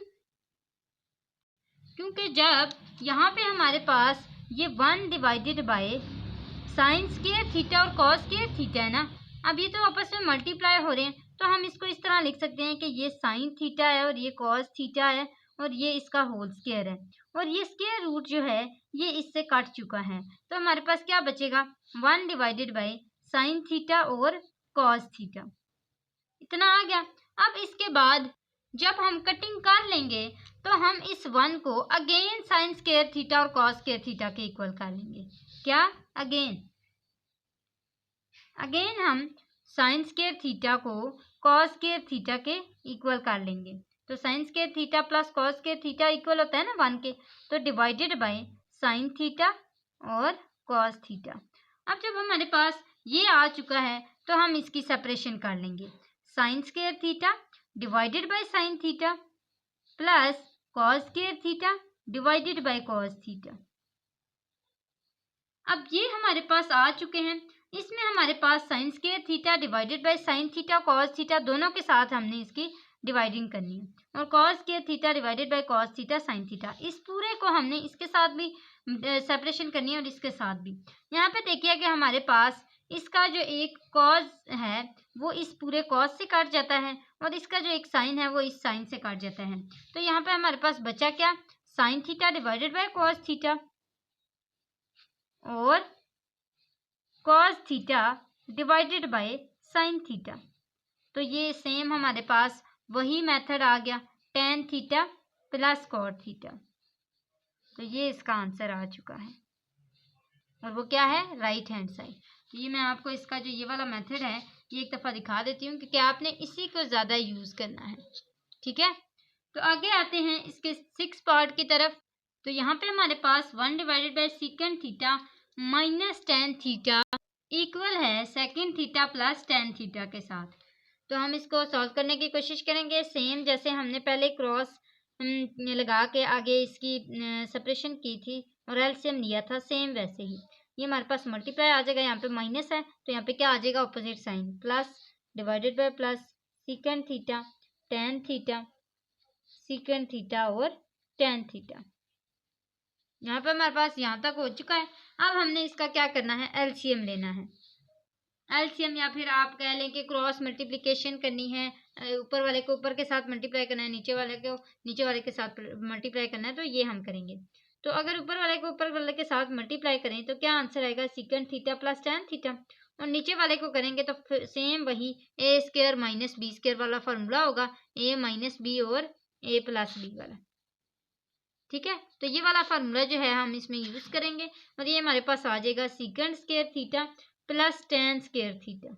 क्योंकि जब यहाँ पे हमारे पास ये 1 divided by sine square theta और कॉस स्क्वायर थीटा है ना, अब ये तो आपस में मल्टीप्लाई हो रहे हैं तो हम इसको इस तरह लिख सकते हैं कि ये साइन थीटा है और ये कॉस थीटा है और ये इसका होल स्क्वायर है और ये स्क्वायर रूट जो है ये इससे कट चुका है। तो हमारे पास क्या बचेगा, 1 डिवाइडेड बाय साइन थीटा और कॉस थीटा, इतना आ गया। अब इसके बाद जब हम कटिंग कर लेंगे तो हम इस 1 को अगेन साइन स्क्वायर थीटा और कॉस स्क्वायर थीटा के इक्वल कर लेंगे। क्या? अगेन हम साइन स्क्वायर थीटा को कॉस स्क्वायर थीटा के इक्वल कर लेंगे। तो sign square theta plus cos square theta equal होता है ना 1 के, तो डिवाइडेड बाय साइन थीटा और कॉस थीटा। अब जब हमारे पास ये आ चुका है तो हम इसकी सेपरेशन कर लेंगे, sine square theta divided by sine theta plus cos square theta divided by cos theta. अब ये हमारे पास आ चुके हैं। इसमें हमारे पास sine square theta divided by sine theta cos theta दोनों के साथ हमने इसकी डिवाइडिंग करनी है और cos square theta divided by cos theta sine theta, इस पूरे को हमने इसके साथ भी सेपरेशन करनी है और इसके साथ भी। यहाँ पे देखिए कि हमारे पास इसका जो एक कॉज है वो इस पूरे कॉज से काट जाता है और इसका जो एक साइन है वो इस साइन से काट जाता है। तो यहाँ पे हमारे पास बचा क्या, sine theta divided by cos theta और cos theta divided by sine theta. तो ये सेम हमारे पास वही मेथड आ गया, tan theta plus cot theta. तो ये इसका आंसर आ चुका है और वो क्या है, राइट हैंड साइड। तो ये मैं आपको इसका जो ये वाला मेथड है ये एक दफ़ा दिखा देती हूँ क्योंकि आपने इसी को ज़्यादा यूज़ करना है। ठीक है, तो आगे आते हैं इसके 6 पार्ट की तरफ। तो यहाँ पे हमारे पास 1 divided by second theta minus tan theta equal है second theta plus tan theta के साथ। तो हम इसको सॉल्व करने की कोशिश करेंगे सेम जैसे हमने पहले क्रॉस लगा के आगे इसकी सेपरेशन की थी और एलसीएम लिया था, सेम वैसे ही ये हमारे पास मल्टीप्लाई आ जाएगा। यहाँ पे माइनस है तो यहाँ पे क्या आ जाएगा, opposite sine, plus divided by plus second theta tan theta second theta और टेन थीटा। यहाँ पे हमारे पास यहाँ तक हो चुका है। अब हमने इसका क्या करना है, एलसीएम लेना है। एलसीएम या फिर आप कह लें कि क्रॉस मल्टीप्लिकेशन करनी है, ऊपर वाले को ऊपर के साथ मल्टीप्लाई करना है, नीचे वाले को नीचे वाले के साथ मल्टीप्लाई करना है। तो ये हम करेंगे। तो अगर ऊपर वाले को ऊपर वाले के साथ मल्टीप्लाई करें तो क्या आंसर आएगा, second theta plus tan theta. और नीचे वाले को करेंगे तो सेम वही ए स्क्वायर माइनस बी स्क्वायर वाला फार्मूला होगा, ए माइनस बी और ए प्लस बी वाला। ठीक है, तो ये वाला फार्मूला जो है हम इसमें यूज करेंगे और ये हमारे पास आ जाएगा second square theta plus ten square theta,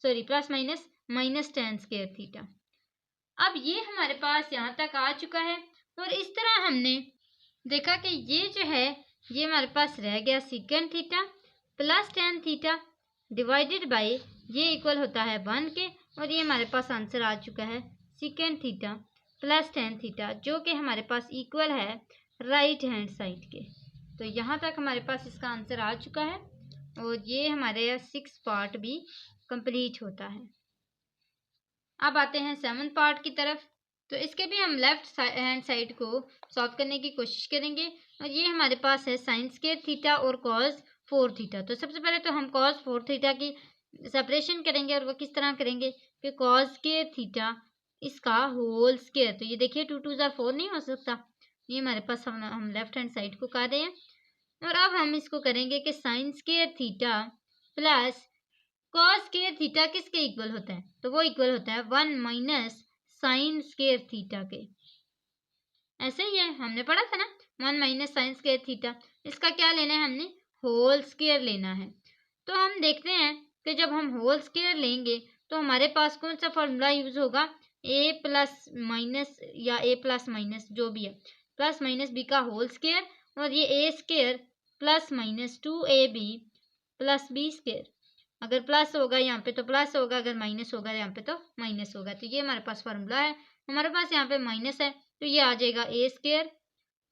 sorry plus minus minus ten square theta. अब ये हमारे पास यहाँ तक आ चुका है और इस तरह हमने देखा कि ये जो है ये हमारे पास रह गया second theta plus tan theta divided by ये इक्वल होता है 1 के और ये हमारे पास आंसर आ चुका है second theta plus tan theta जो कि हमारे पास इक्वल है राइट हैंड साइड के। तो यहाँ तक हमारे पास इसका आंसर आ चुका है और ये हमारे 6 पार्ट भी कंप्लीट होता है। अब आते हैं 7 पार्ट की तरफ। तो इसके भी हम लेफ्ट हैंड साइड को सॉल्व करने की कोशिश करेंगे और ये हमारे पास है साइन स्क्वायर थीटा और कॉस 4 थीटा। तो सबसे पहले तो हम कॉस 4 थीटा की सेपरेशन करेंगे और वो किस तरह करेंगे कि कॉस स्क्वायर थीटा इसका होल स्क्वायर। तो ये देखिए 2 2 4 नहीं हो सकता, ये हमारे पास हम लेफ्ट हैंड साइड को कर रहे हैं। और अब हम इसको करेंगे कि sine square theta plus cos square theta किसके इक्वल होता है, तो वो इक्वल होता है 1 माइनस साइन स्क्वायर थीटा के। ऐसे ही है, हमने पढ़ा था ना 1 माइनस साइन स्क्वायर थीटा, इसका क्या लेना है, हमने होल स्क्वायर लेना है। तो हम देखते हैं कि जब हम होल स्क्वायर लेंगे तो हमारे पास कौन सा फॉर्मूला यूज होगा, ए प्लस माइनस या ए प्लस माइनस जो भी है प्लस माइनस बी का होल स्क्वायर और ये A square plus minus 2ab plus B square. अगर प्लस होगा यहाँ पे तो प्लस होगा, अगर माइनस होगा यहाँ पे तो माइनस होगा। तो ये हमारे पास फार्मूला है, हमारे पास यहाँ पे माइनस है तो ये आ जाएगा A square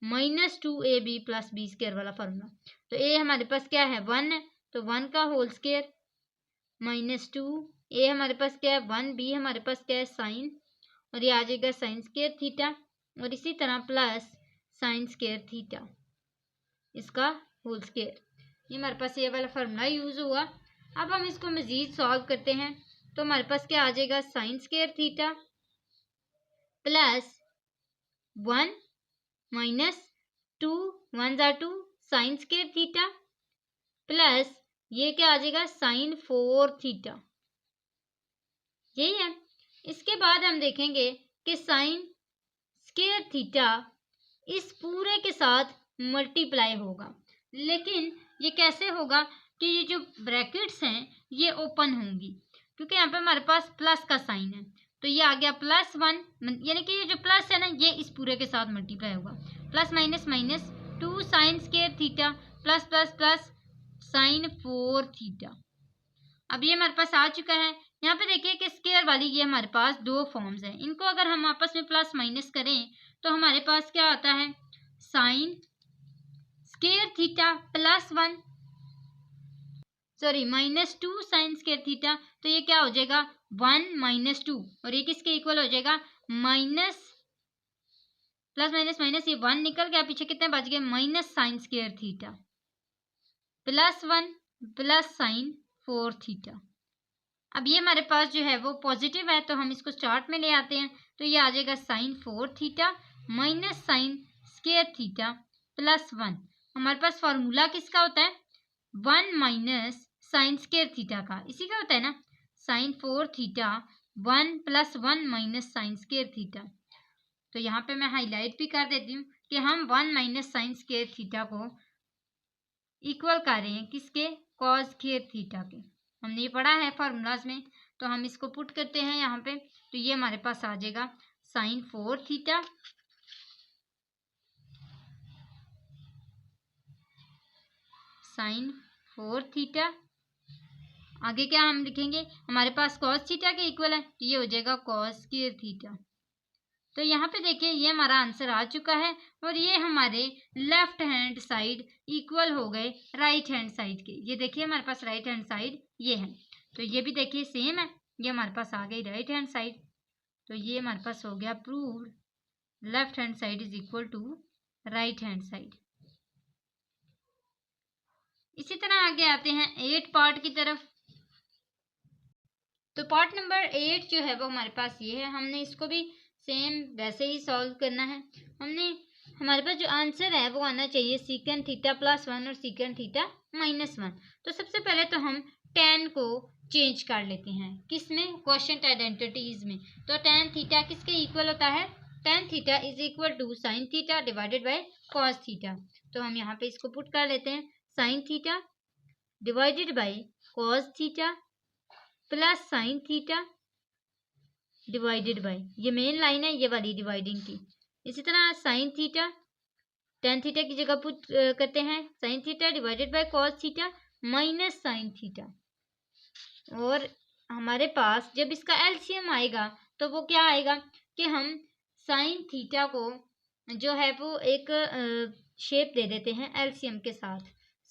minus 2ab plus B square वाला फार्मूला। तो ए हमारे पास क्या है 1 है तो 1 का होल स्क्वायर माइनस 2, ए हमारे पास क्या है 1, बी हमारे पास क्या है साइन और ये आ जाएगा साइन स्क्वायर थीटा और इसी तरह प्लस साइन स्क्वायर थीटा इसका होल स्क्वायर। ये हमारे पास ये वाला फार्मूला यूज हुआ। अब हम इसको मजीद सॉल्व करते हैं तो हमारे पास क्या आ जाएगा sign square theta plus 1 minus 2 1 ज़ा 2 साइन स्क्वायर थीटा प्लस ये क्या आ जाएगा साइन 4 थीटा, यही है। इसके बाद हम देखेंगे कि साइन स्क्वायर थीटा इस पूरे के साथ मल्टीप्लाई होगा, लेकिन ये कैसे होगा कि ये जो ब्रैकेट्स हैं ये ओपन होंगी क्योंकि यहाँ पे हमारे पास प्लस का साइन है। तो ये आ गया +1 यानी कि ये जो प्लस है ना ये इस पूरे के साथ मल्टीप्लाई होगा, plus minus minus 2 sign square theta plus plus plus sign 4 theta. अब ये हमारे पास आ चुका है। यहाँ पे देखिए कि स्क्वायर वाली ये हमारे पास दो फॉर्म्स हैं, इनको अगर हम आपस में प्लस माइनस करें तो हमारे पास क्या आता है sine square theta +1 sorry minus 2 sign square theta. तो ये क्या हो जाएगा 1 माइनस 2 और ये किसके इक्वल हो जाएगा माइनस प्लस माइनस माइनस ये 1 निकल गया, पीछे कितने बच गए minus sine square theta +1 plus sign 4 theta. अब ये हमारे पास जो है वो पॉजिटिव है, तो हम इसको चार्ट में ले आते हैं। तो ये आ जाएगा sine 4 theta minus sine square theta plus 1। हमारे पास फॉर्मूला किसका होता है? 1 माइनस साइन स्क्वायर थीटा का, इसी का होता है ना, sine 4 theta 1 plus 1 minus sine square theta. तो यहाँ पे मैं हाईलाइट भी कर देती हूँ कि हम 1 माइनस साइन स्क्वायर थीटा को इक्वल कर रहे हैं किसके? कॉस स्क्वायर थीटा के। हमने ये पढ़ा है फार्मूलाज में, तो हम इसको पुट करते हैं यहाँ पे। तो ये हमारे पास आ जाएगा साइन 4 थीटा साइन 4 थीटा, आगे क्या हम लिखेंगे? हमारे पास कॉस थीटा के इक्वल है, तो ये हो जाएगा कॉस स्क्वायर थीटा। तो यहाँ पे देखिए ये हमारा आंसर आ चुका है, और ये हमारे लेफ्ट हैंड साइड इक्वल हो गए राइट हैंड साइड के। ये देखिए हमारे पास राइट हैंड साइड ये है, तो ये भी देखिए सेम है, ये हमारे पास आ गई राइट हैंड साइड। तो ये हमारे पास हो गया proved, left hand side is equal to right hand side. इसी तरह आगे आते हैं 8 पार्ट की तरफ। तो पार्ट नंबर 8 जो है वो हमारे पास ये है, हमने इसको भी सेम वैसे ही सॉल्व करना है। हमारे पास जो आंसर है वो आना चाहिए सीकेंट थीटा प्लस 1 और सीकेंट थीटा माइनस 1। तो सबसे पहले तो हम tan को चेंज कर लेते हैं, किसमें? क्वोशिएंट आइडेंटिटीज में। तो tan थीटा किसके इक्वल होता है? tan theta is equal to sine theta divided by cos theta. तो हम यहाँ पे इसको पुट कर लेते हैं, sine theta divided by cos theta plus sine theta divided by, ये मेन लाइन है ये वाली डिवाइडिंग की। इसी तरह साइन थीटा, टेन थीटा की जगह पुट करते हैं sine theta divided by cos theta minus sine theta. और हमारे पास जब इसका एलसीएम आएगा तो वो क्या आएगा कि हम साइन थीटा को जो है वो एक शेप दे देते हैं एलसीएम के साथ,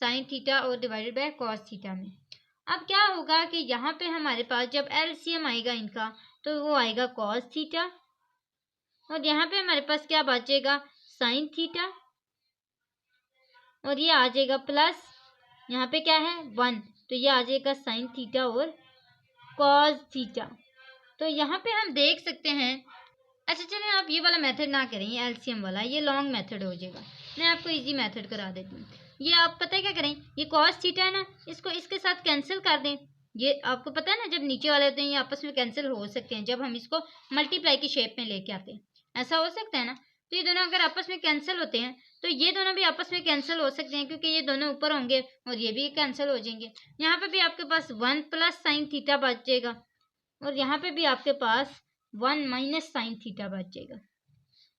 साइन थीटा और डिवाइडेड बाय कॉस थीटा में। अब क्या होगा कि यहाँ पे हमारे पास जब एलसीएम आएगा इनका तो वो आएगा कॉस थीटा, और यहाँ पे हमारे पास क्या बचेगा? साइन थीटा, और ये आ जाएगा प्लस, यहाँ पे क्या है 1, तो ये आ जाएगा साइन थीटा और कॉस थीटा। तो यहाँ पे हम देख सकते हैं, अच्छा चलिए आप ये वाला मेथड ना करें, ये एलसीएम वाला, ये लॉन्ग मेथड हो जाएगा, मैं आपको इजी मेथड करा देती हूँ। ये आप पता है क्या करें, ये कॉस थीटा है ना, इसको इसके साथ कैंसिल कर दें। ये आपको पता है ना, जब नीचे वाले होते हैं ये आपस में कैंसिल हो सकते हैं जब हम इसको मल्टीप्लाई की शेप में लेके आते हैं, ऐसा हो सकता है ना। तो ये दोनों अगर आपस में कैंसिल होते हैं तो ये दोनों भी आपस में कैंसिल हो सकते हैं, क्योंकि ये दोनों ऊपर होंगे और ये भी कैंसिल हो जाएंगे। यहाँ पे भी आपके पास 1 प्लस साइन थीटा बचेगा, और यहाँ पे भी आपके पास 1 माइनस साइन थीटा बचेगा।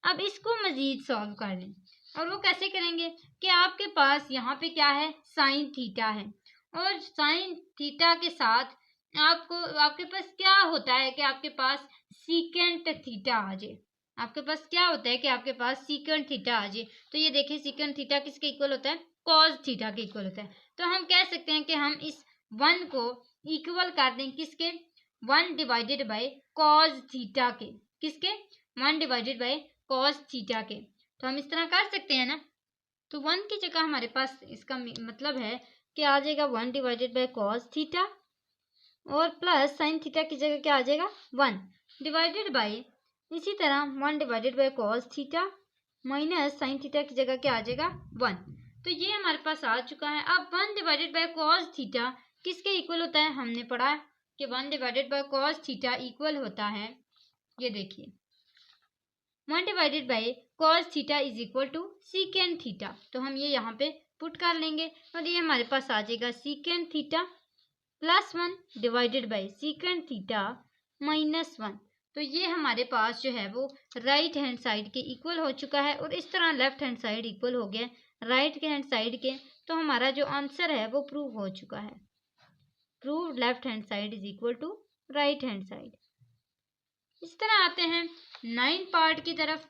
अब इसको मजीद सॉल्व कर लें, और वो कैसे करेंगे कि आपके पास यहाँ पे क्या है? साइन थीटा है, और साइन थीटा के साथ आपके पास क्या होता है कि आपके पास सीकेंट थीटा आ जाए। आपके पास क्या होता है कि आपके पास सीकेंट थीटा आ जाए। तो ये देखिए सीकेंट थीटा किसके इक्वल होता है? कॉस थीटा के इक्वल होता है। तो हम कह सकते हैं कि हम इस 1 को इक्वल कर दें किसके? 1 डिवाइडेड बाय कॉस थीटा के, किसके? 1 डिवाइडेड बाय कॉस थीटा के। तो हम इस तरह कर सकते हैं ना। तो 1 की जगह हमारे पास इसका मतलब है कि आ जाएगा 1 डिवाइडेड बाय कॉस थीटा, और प्लस साइन थीटा की जगह क्या आ जाएगा? 1 डिवाइडेड बाय, इसी तरह 1 divided by cos theta minus sine theta की जगह क्या आ जाएगा? 1। तो ये हमारे पास आ चुका है। अब 1 डिवाइडेड बाय कॉस थीटा किसके इक्वल होता है? हमने पढ़ा कि 1 divided by cos theta equal होता है, ये देखिए 1 divided by cos theta is equal to secant theta. तो हम ये यहाँ पे पुट कर लेंगे, और ये हमारे पास आ जाएगा secant theta plus 1 divided bye secant theta minus 1। तो ये हमारे पास जो है वो राइट हैंड साइड के इक्वल हो चुका है, और इस तरह लेफ्ट हैंड साइड इक्वल हो गया राइट हैंड साइड के। तो हमारा जो आंसर है वो प्रूव हो चुका है, prove left hand side is equal to right hand side. इस तरह आते हैं 9 पार्ट की तरफ।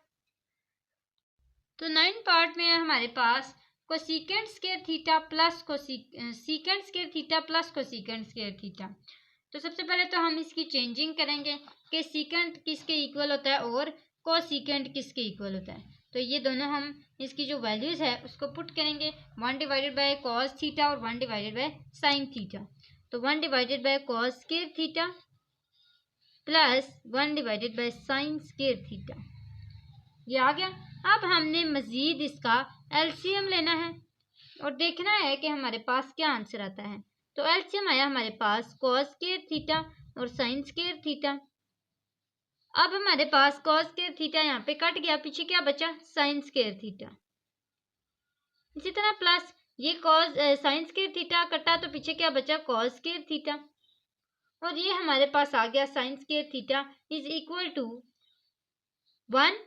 तो 9 पार्ट में हमारे पास cosecant square theta plus secant square theta plus cosecant square theta. तो सबसे पहले तो हम इसकी चेंजिंग करेंगे कि सीकेंट किसके इक्वल होता है और कोसेकेंट किसके इक्वल होता है। तो ये दोनों हम इसकी जो वैल्यूज़ है उसको पुट करेंगे, 1 डिवाइडेड बाय कॉस थीटा और 1 डिवाइडेड बाय साइन थीटा। तो 1 divided by cos square theta plus 1 divided by sine square theta, ये आ गया। अब हमने मज़ीद इसका एलसीएम लेना है और देखना है कि हमारे पास क्या आंसर आता है। तो एलसीएम आया हमारे पास कॉस स्क्वायर थीटा और साइन स्क्वायर थीटा। अब हमारे पास कॉस स्क्वायर थीटा यहाँ पे कट गया, पीछे क्या बचा, साइन स्क्वायर थीटा। इसी तरह प्लस ये कॉस साइन स्क्वायर थीटा कटा तो पीछे क्या बचा, कॉस स्क्वायर थीटा। और ये हमारे पास आ गया sine square theta is equal to 1,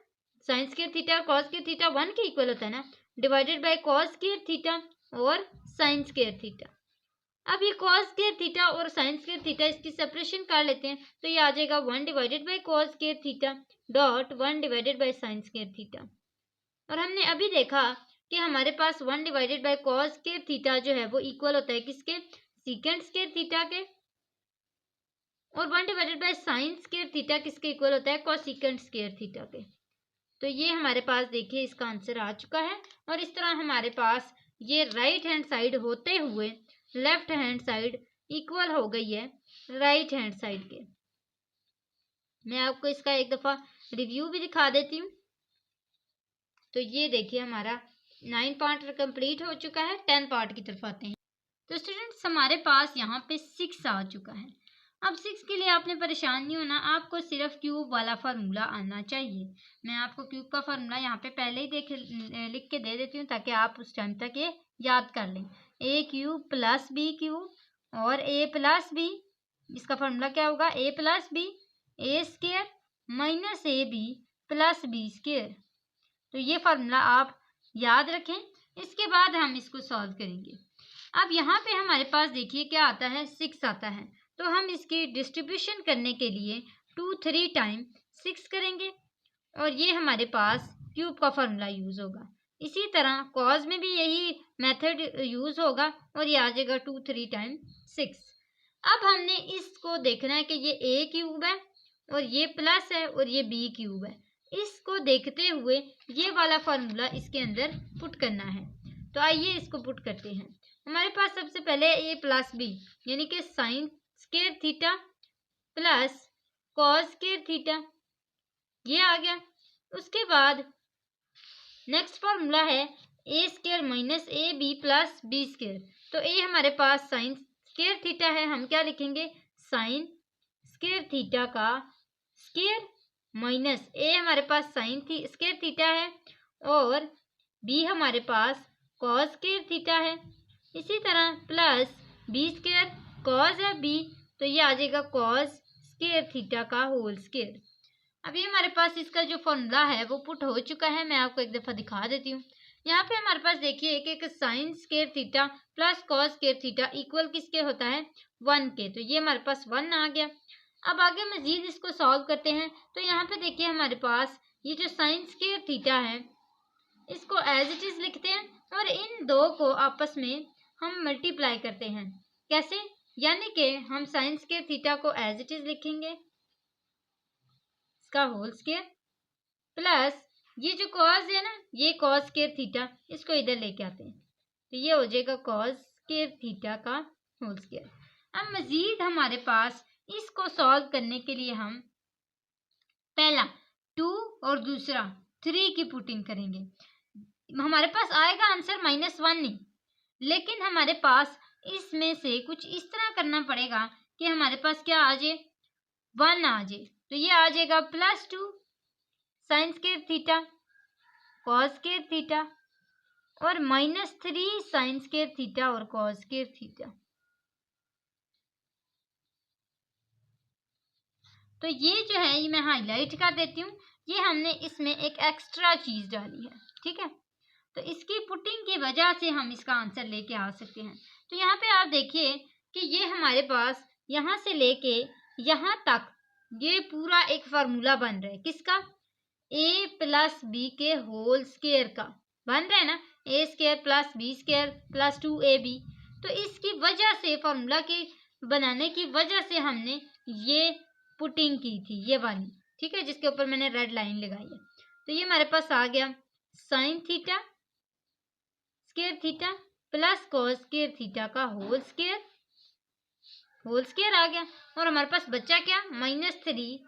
sine square theta और कॉस स्क्वायर थीटा 1 के इक्वल होता है ना, divided by cos square theta और साइन स्क्वायर थीटा। अब ये कॉस स्क्वायर थीटा और साइन स्क्वायर थीटा इसकी सेपरेशन कर लेते हैं, तो ये आ जाएगा 1 divided by cos square theta dot 1 divided by sine square theta. और हमने अभी देखा कि हमारे पास 1 divided by cos square theta जो है वो इक्वल होता है किसके, सीकेंड स्क्वायर थीटा के, और 1 divided by sine square theta किसके इक्वल होता है, कोसेकेंड स्क्वायर थीटा के। तो ये हमारे पास देखिए इसका आंसर आ चुका है। और इस तरह हमारे पास ये राइट हैंड साइड होते हुए लेफ्ट हैंड साइड इक्वल हो गई है राइट हैंड साइड के। मैं आपको इसका एक दफ़ा रिव्यू भी दिखा देती हूँ। तो ये देखिए हमारा 9 पार्ट कंप्लीट हो चुका है, 10 पार्ट की तरफ आते हैं। तो स्टूडेंट्स हमारे पास यहाँ पे 6 आ चुका है। अब 6 के लिए आपने परेशान नहीं होना, आपको सिर्फ क्यूब वाला फार्मूला आना चाहिए। मैं आपको क्यूब का फार्मूला यहाँ पे पहले ही लिख के दे देती हूँ ताकि आप उस टाइम तक ये याद कर लें। A cube plus B cube और ए प्लस बी, इसका फार्मूला क्या होगा, A plus B A square minus A B plus B square. तो ये फार्मूला आप याद रखें। इसके बाद हम इसको सॉल्व करेंगे। अब यहाँ पे हमारे पास देखिए क्या आता है, 6 आता है। तो हम इसकी डिस्ट्रीब्यूशन करने के लिए 2 3 टाइम 6 करेंगे और ये हमारे पास क्यूब का फार्मूला यूज़ होगा। इसी तरह कॉज में भी यही मेथड यूज़ होगा और ये आ जाएगा 2 3 टाइम 6। अब हमने इसको देखना है कि ये ए क्यूब है और ये प्लस है और ये बी क्यूब है। इसको देखते हुए ये वाला फार्मूला इसके अंदर पुट करना है। तो आइए इसको पुट करते हैं। हमारे पास सबसे पहले ए प्लस बी यानी कि sine square theta plus cos square theta, ये आ गया। उसके बाद नेक्स्ट फार्मूला है A square minus A B plus B square. तो ए हमारे पास साइन स्क्वायर थीटा है, हम क्या लिखेंगे, साइन स्क्वायर थीटा का स्क्वायर माइनस ए हमारे पास साइन स्क्वायर थीटा है और बी हमारे पास कॉस स्क्वायर थीटा है। इसी तरह प्लस बी स्क्वायर, कॉस है बी तो ये आ जाएगा कॉस स्क्वायर थीटा का होल स्क्वायर। अब ये हमारे पास इसका जो फॉर्मूला है वो पुट हो चुका है। मैं आपको एक दफ़ा दिखा देती हूँ। यहाँ पे हमारे पास देखिए कि एक sign square theta plus cos square theta equal किसके होता है, 1 के। तो ये हमारे पास 1 आ गया। अब आगे मजीद इसको सॉल्व करते हैं। तो यहाँ पे देखिए हमारे पास ये जो साइन स्क्वायर थीटा है इसको एज इट इज़ लिखते हैं और इन दो को आपस में हम मल्टीप्लाई करते हैं। कैसे, यानी कि हम साइन स्क्वायर थीटा को एज इट इज़ लिखेंगे इसका होल स्क्वायर प्लस ये जो कॉस है ना, ये कॉस स्क्वायर थीटा, इसको इधर लेके आते हैं तो ये हो जाएगा कॉस स्क्वायर थीटा का होल स्क्वायर। अब मजीद हमारे पास इसको सॉल्व करने के लिए हम पहला 2 और दूसरा 3 की पुटिंग करेंगे। हमारे पास आएगा आंसर -1 नहीं, लेकिन हमारे पास इसमें से कुछ इस तरह करना पड़ेगा कि हमारे पास क्या आ जाए, 1 आ जाए। तो ये आ जाएगा +2 sign square theta cos square theta और -3 साइन स्क्वायर थीटा और कॉस स्क्वायर थीटा। तो ये जो है ये मैं हाईलाइट कर देती हूँ। ये हमने इसमें एक एक्स्ट्रा चीज़ डाली है, ठीक है। तो इसकी पुटिंग की वजह से हम इसका आंसर लेके आ सकते हैं। तो यहाँ पे आप देखिए कि ये हमारे पास यहाँ से लेके यहाँ तक ये पूरा एक फार्मूला बन रहा है किसका, ए प्लस बी के होल स्क्वायर का बन रहा है ना, A square plus B square plus 2ab। तो इसकी वजह से फार्मूला के बनाने की वजह से हमने ये पुटिंग की थी, ये वाली, ठीक है, जिसके ऊपर मैंने रेड लाइन लगाई है। तो ये हमारे पास आ गया sine theta square theta plus cos square theta का होल स्क्वायर आ गया। और हमारे पास बचा क्या, -3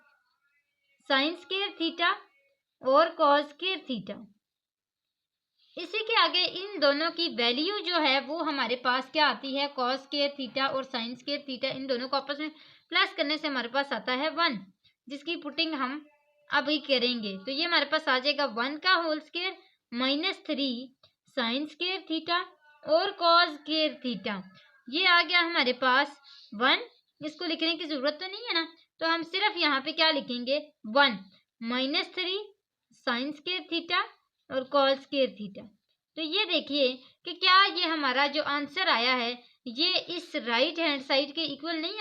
साइन स्क्वायर थीटा और कॉस स्क्वायर थीटा। इसी के आगे इन दोनों की वैल्यू जो है वो हमारे पास क्या आती है, कॉस स्क्वायर थीटा और साइन स्क्वायर थीटा, इन दोनों को आपस में प्लस करने से हमारे पास आता है 1, जिसकी पुटिंग हम अभी करेंगे। तो ये हमारे पास आ जाएगा 1 का whole square -3 sine square theta और कॉस स्क्वायर थीटा। ये आ गया हमारे पास 1। इसको लिखने की जरूरत तो नहीं है ना, तो हम सिर्फ यहाँ पे क्या लिखेंगे 1 -3 साइन स्क्वायर थीटा और कॉस स्क्वायर थीटा। तो ये देखिए कि क्या ये हमारा जो आंसर आया है ये इस राइट हैंड साइड के इक्वल नहीं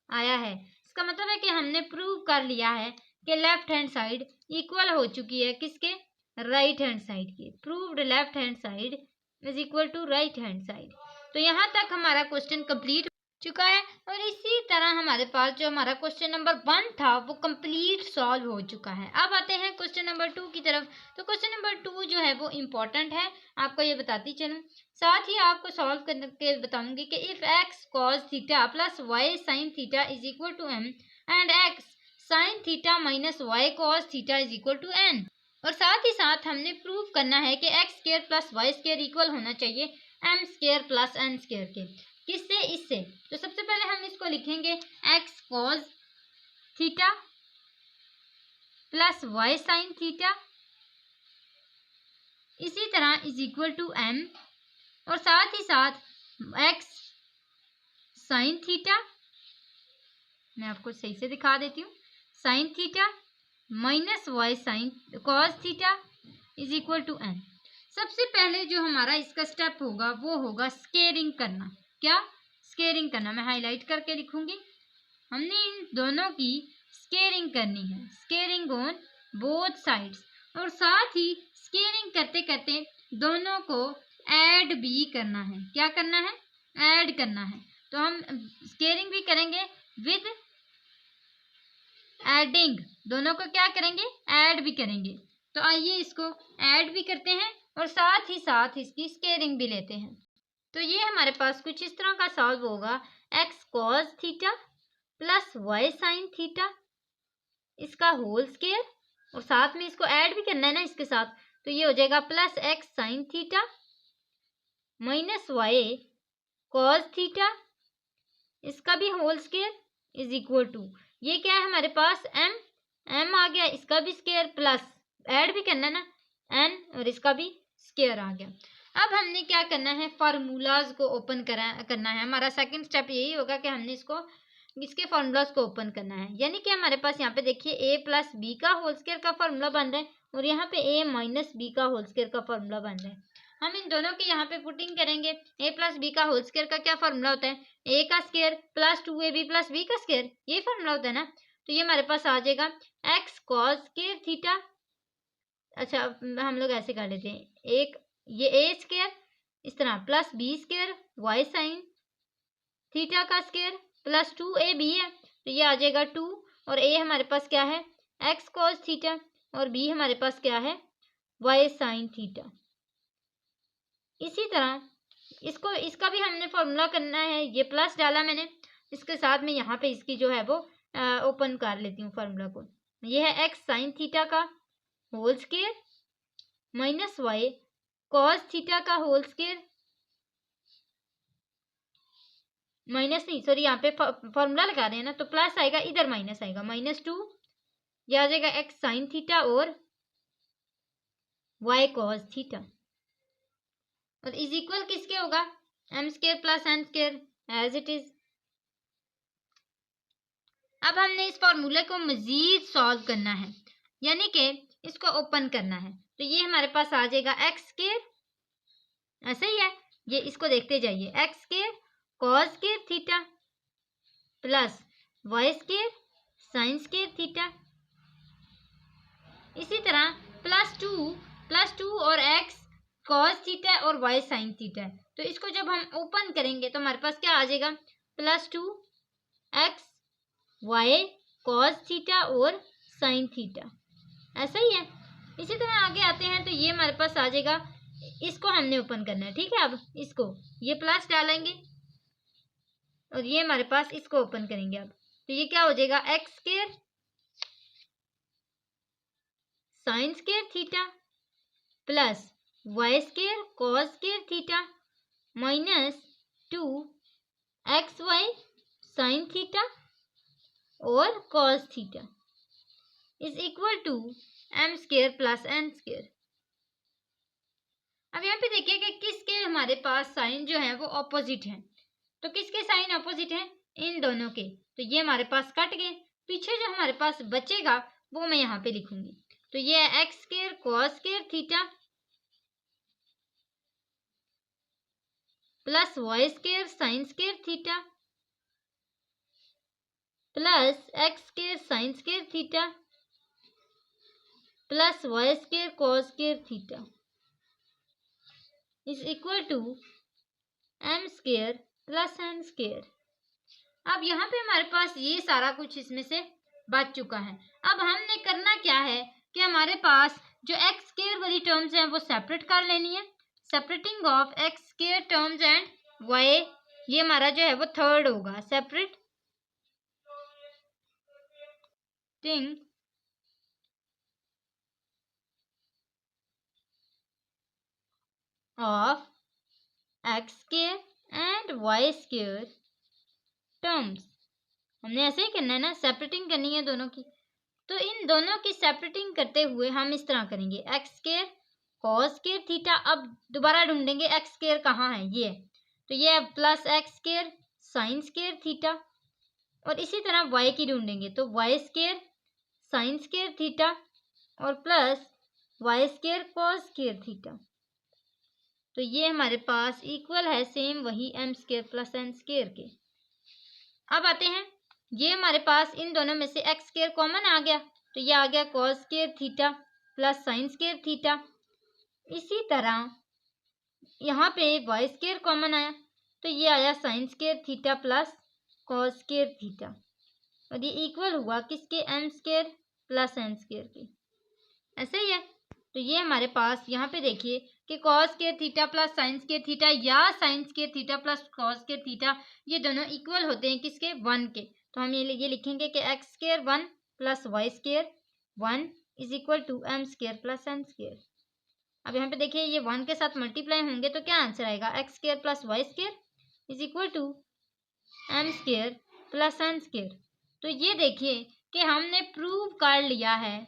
आया है। इसका मतलब है कि हमने प्रूव कर लिया है कि लेफ्ट हैंड साइड इक्वल हो चुकी है किसके, राइट हैंड साइड के। Proved left hand side is equal to right hand side. तो यहाँ तक हमारा क्वेश्चन कंप्लीट चुका है और इसी तरह हमारे पास जो हमारा क्वेश्चन नंबर 1 था वो कंप्लीट सॉल्व हो चुका है। अब आते हैं क्वेश्चन नंबर 2 की तरफ। तो क्वेश्चन नंबर 2 जो है वो इम्पोर्टेंट है, आपको ये बताती चलूँ, साथ ही आपको सॉल्व करके बताऊंगी कि if x cos theta plus y sine theta is equal to m and x sine theta minus y cos theta is equal to n. और साथ ही साथ हमने प्रूव करना है कि x square plus Y square equal होना चाहिए m square plus N square के। किससे, इससे। तो सबसे पहले हम इसको लिखेंगे x cos theta plus y sine theta इसी तरह इज इक्वल टू एम, और साथ ही साथ एक्स साइन थीटा, मैं आपको सही से दिखा देती हूँ, sine theta minus y sine cos theta is equal to n. सबसे पहले जो हमारा इसका स्टेप होगा वो होगा स्केयरिंग करना। क्या, स्केयरिंग करना। मैं हाईलाइट करके लिखूंगी। हमने इन दोनों की स्केयरिंग करनी है, स्केयरिंग ऑन बोथ साइड्स। और साथ ही स्केयरिंग करते करते दोनों को ऐड भी करना है। क्या करना है, ऐड करना है। तो हम स्केयरिंग भी करेंगे विद एडिंग, दोनों को क्या करेंगे, ऐड भी करेंगे। तो आइए इसको ऐड भी करते हैं और साथ ही साथ इसकी स्केयरिंग भी लेते हैं। तो ये हमारे पास कुछ इस तरह का सॉल्व होगा, x cos theta plus y sine theta इसका होल स्क्वायर, और साथ में इसको ऐड भी करना है ना इसके साथ। तो ये हो जाएगा plus x sine theta minus y cos theta इसका भी whole square is equal to, ये क्या है हमारे पास एम आ गया, इसका भी स्क्वायर प्लस ऐड भी करना है ना एन, और इसका भी स्क्वायर आ गया। अब हमने क्या करना है, फार्मूलाज को ओपन करना है। हमारा सेकंड स्टेप यही होगा कि हमने इसके फार्मूलाज को ओपन करना है। यानी कि हमारे पास यहाँ पे देखिए ए प्लस बी का होल स्क्वायर का फार्मूला बन रहा है और यहाँ पे ए माइनस बी का होल स्क्वायर का फार्मूला बन रहा है। हम इन दोनों की यहाँ पे पुटिंग करेंगे। ए प्लस बी का होल स्क्वायर का क्या फार्मूला होता है, ए का square plus 2ab plus B का स्क्वायर, ये फार्मूला होता है ना। तो ये हमारे पास आ जाएगा एक्स कॉस स्क्वायर थीटा, अच्छा हम लोग ऐसे कर लेते हैं, एक ये ए स्क्वायर इस तरह plus B square y sine theta का स्क्वायर प्लस 2ab है, तो ये आ जाएगा 2, और ए हमारे पास क्या है एक्स कॉस थीटा और बी हमारे पास क्या है वाई साइन थीटा। इसी तरह इसका भी हमने फॉर्मूला करना है, ये प्लस डाला मैंने, इसके साथ में यहाँ पे इसकी जो है वो ओपन कर लेती हूँ फार्मूला को। ये है एक्स साइन थीटा का whole square minus y cos theta का होल स्क्वायर, माइनस नहीं सॉरी यहाँ पे फॉर्मूला लगा रहे हैं ना, तो प्लस आएगा, इधर माइनस आएगा, -2, यह आ जाएगा एक्स साइन थीटा और वाई कॉस थीटा, और इज इक्वल किसके होगा m square plus N square as it is. अब हमने इस फॉर्मूले को मजीद सॉल्व करना है, यानी कि इसको ओपन करना है। तो ये हमारे पास आ जाएगा एक्स स्क्वायर, ऐसा ही है, ये इसको देखते जाइए, x square cos square theta plus Y square sine square theta, इसी तरह प्लस टू और एक्स कॉस थीटा और वाई साइन थीटा है। तो इसको जब हम ओपन करेंगे तो हमारे पास क्या आ जाएगा +2 एक्स वाई कॉस थीटा और साइन थीटा, ऐसा ही है। इसी तरह आगे आते हैं तो ये हमारे पास आ जाएगा, इसको हमने ओपन करना है, ठीक है। अब इसको ये प्लस डालेंगे और ये हमारे पास इसको ओपन करेंगे। अब तो ये क्या हो जाएगा, X square sine square theta plus Y square cos square theta minus 2 X Y sine theta और cos theta is equal to M square plus N square. अब यहाँ पे देखिए कि किसके हमारे पास साइन जो है वो ऑपोजिट है, तो किसके साइन ऑपोजिट है, इन दोनों के। तो ये हमारे पास कट गए, पीछे जो हमारे पास बचेगा वो मैं यहाँ पे लिखूंगी। तो ये है x square cos square theta plus Y square sine square theta plus x square sine square theta plus Y square cos square theta is equal to M square plus N square. अब यहाँ पे हमारे पास ये सारा कुछ इसमें से बच चुका है। अब हमने करना क्या है कि हमारे पास जो एक्स स्क्वायर वाली टर्म्स हैं वो सेपरेट कर लेनी है। Separating of x square terms and y, ये हमारा जो है वो थर्ड होगा, separating of x square and y square terms. हमने ऐसे ही करना है ना, सेपरेटिंग करनी है दोनों की। तो इन दोनों की सेपरेटिंग करते हुए हम इस तरह करेंगे, x square cos square theta. अब दोबारा ढूंढेंगे एक्स स्क्वायर कहाँ है, ये है, तो ये है plus x square sine square theta. और इसी तरह वाई की ढूंढेंगे तो Y square sine square theta और plus Y square cos square theta. तो ये हमारे पास इक्वल है सेम वही M square plus N square के। अब आते हैं, ये हमारे पास इन दोनों में से एक्स स्क्वायर कॉमन आ गया, तो ये आ गया cos square theta plus sine square theta. इसी तरह यहाँ पे वाई स्क्वायर कॉमन आया, तो ये आया sine square theta plus cos square theta और ये इक्वल हुआ किसके, m square plus N square के। ऐसे ही है। तो ये हमारे पास यहाँ पे देखिए कि cos square theta plus sine square theta या sine square theta plus cos square theta ये दोनों इक्वल होते हैं किसके, 1 के। तो हम ये लिखेंगे कि x square 1 plus Y square 1 is equal to M square plus N square. अब यहाँ पे देखिए ये 1 के साथ मल्टीप्लाई होंगे तो क्या आंसर आएगा, x square plus Y square is equal to M square plus N square. तो ये देखिए कि हमने प्रूव कर लिया है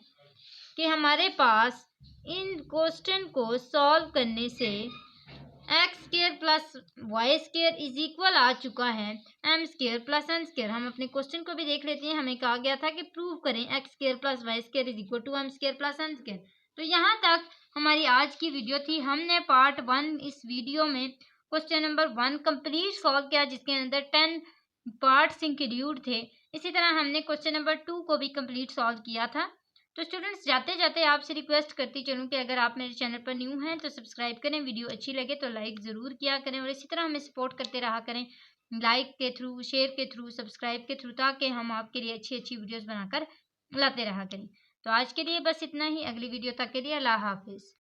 कि हमारे पास इन क्वेश्चन को सॉल्व करने से X square plus Y square is equal आ चुका है M square plus N square. हम अपने क्वेश्चन को भी देख लेते हैं, हमें कहा गया था कि प्रूव करें x square plus Y square is equal to M square plus N square. तो यहाँ तक हमारी आज की वीडियो थी। हमने पार्ट 1 इस वीडियो में क्वेश्चन नंबर 1 कंप्लीट सॉल्व किया जिसके अंदर 10 पार्ट्स इंक्लूड थे। इसी तरह हमने क्वेश्चन नंबर 2 को भी कंप्लीट सॉल्व किया था। तो स्टूडेंट्स जाते जाते आपसे रिक्वेस्ट करती चलूँ कि अगर आप मेरे चैनल पर न्यू हैं तो सब्सक्राइब करें, वीडियो अच्छी लगे तो लाइक ज़रूर किया करें और इसी तरह हमें सपोर्ट करते रहा करें लाइक के थ्रू, शेयर के थ्रू, सब्सक्राइब के थ्रू, ताकि हम आपके लिए अच्छी अच्छी वीडियोस बनाकर लाते रहा करें। तो आज के लिए बस इतना ही, अगली वीडियो तक के लिए अल्लाह हाफिज़।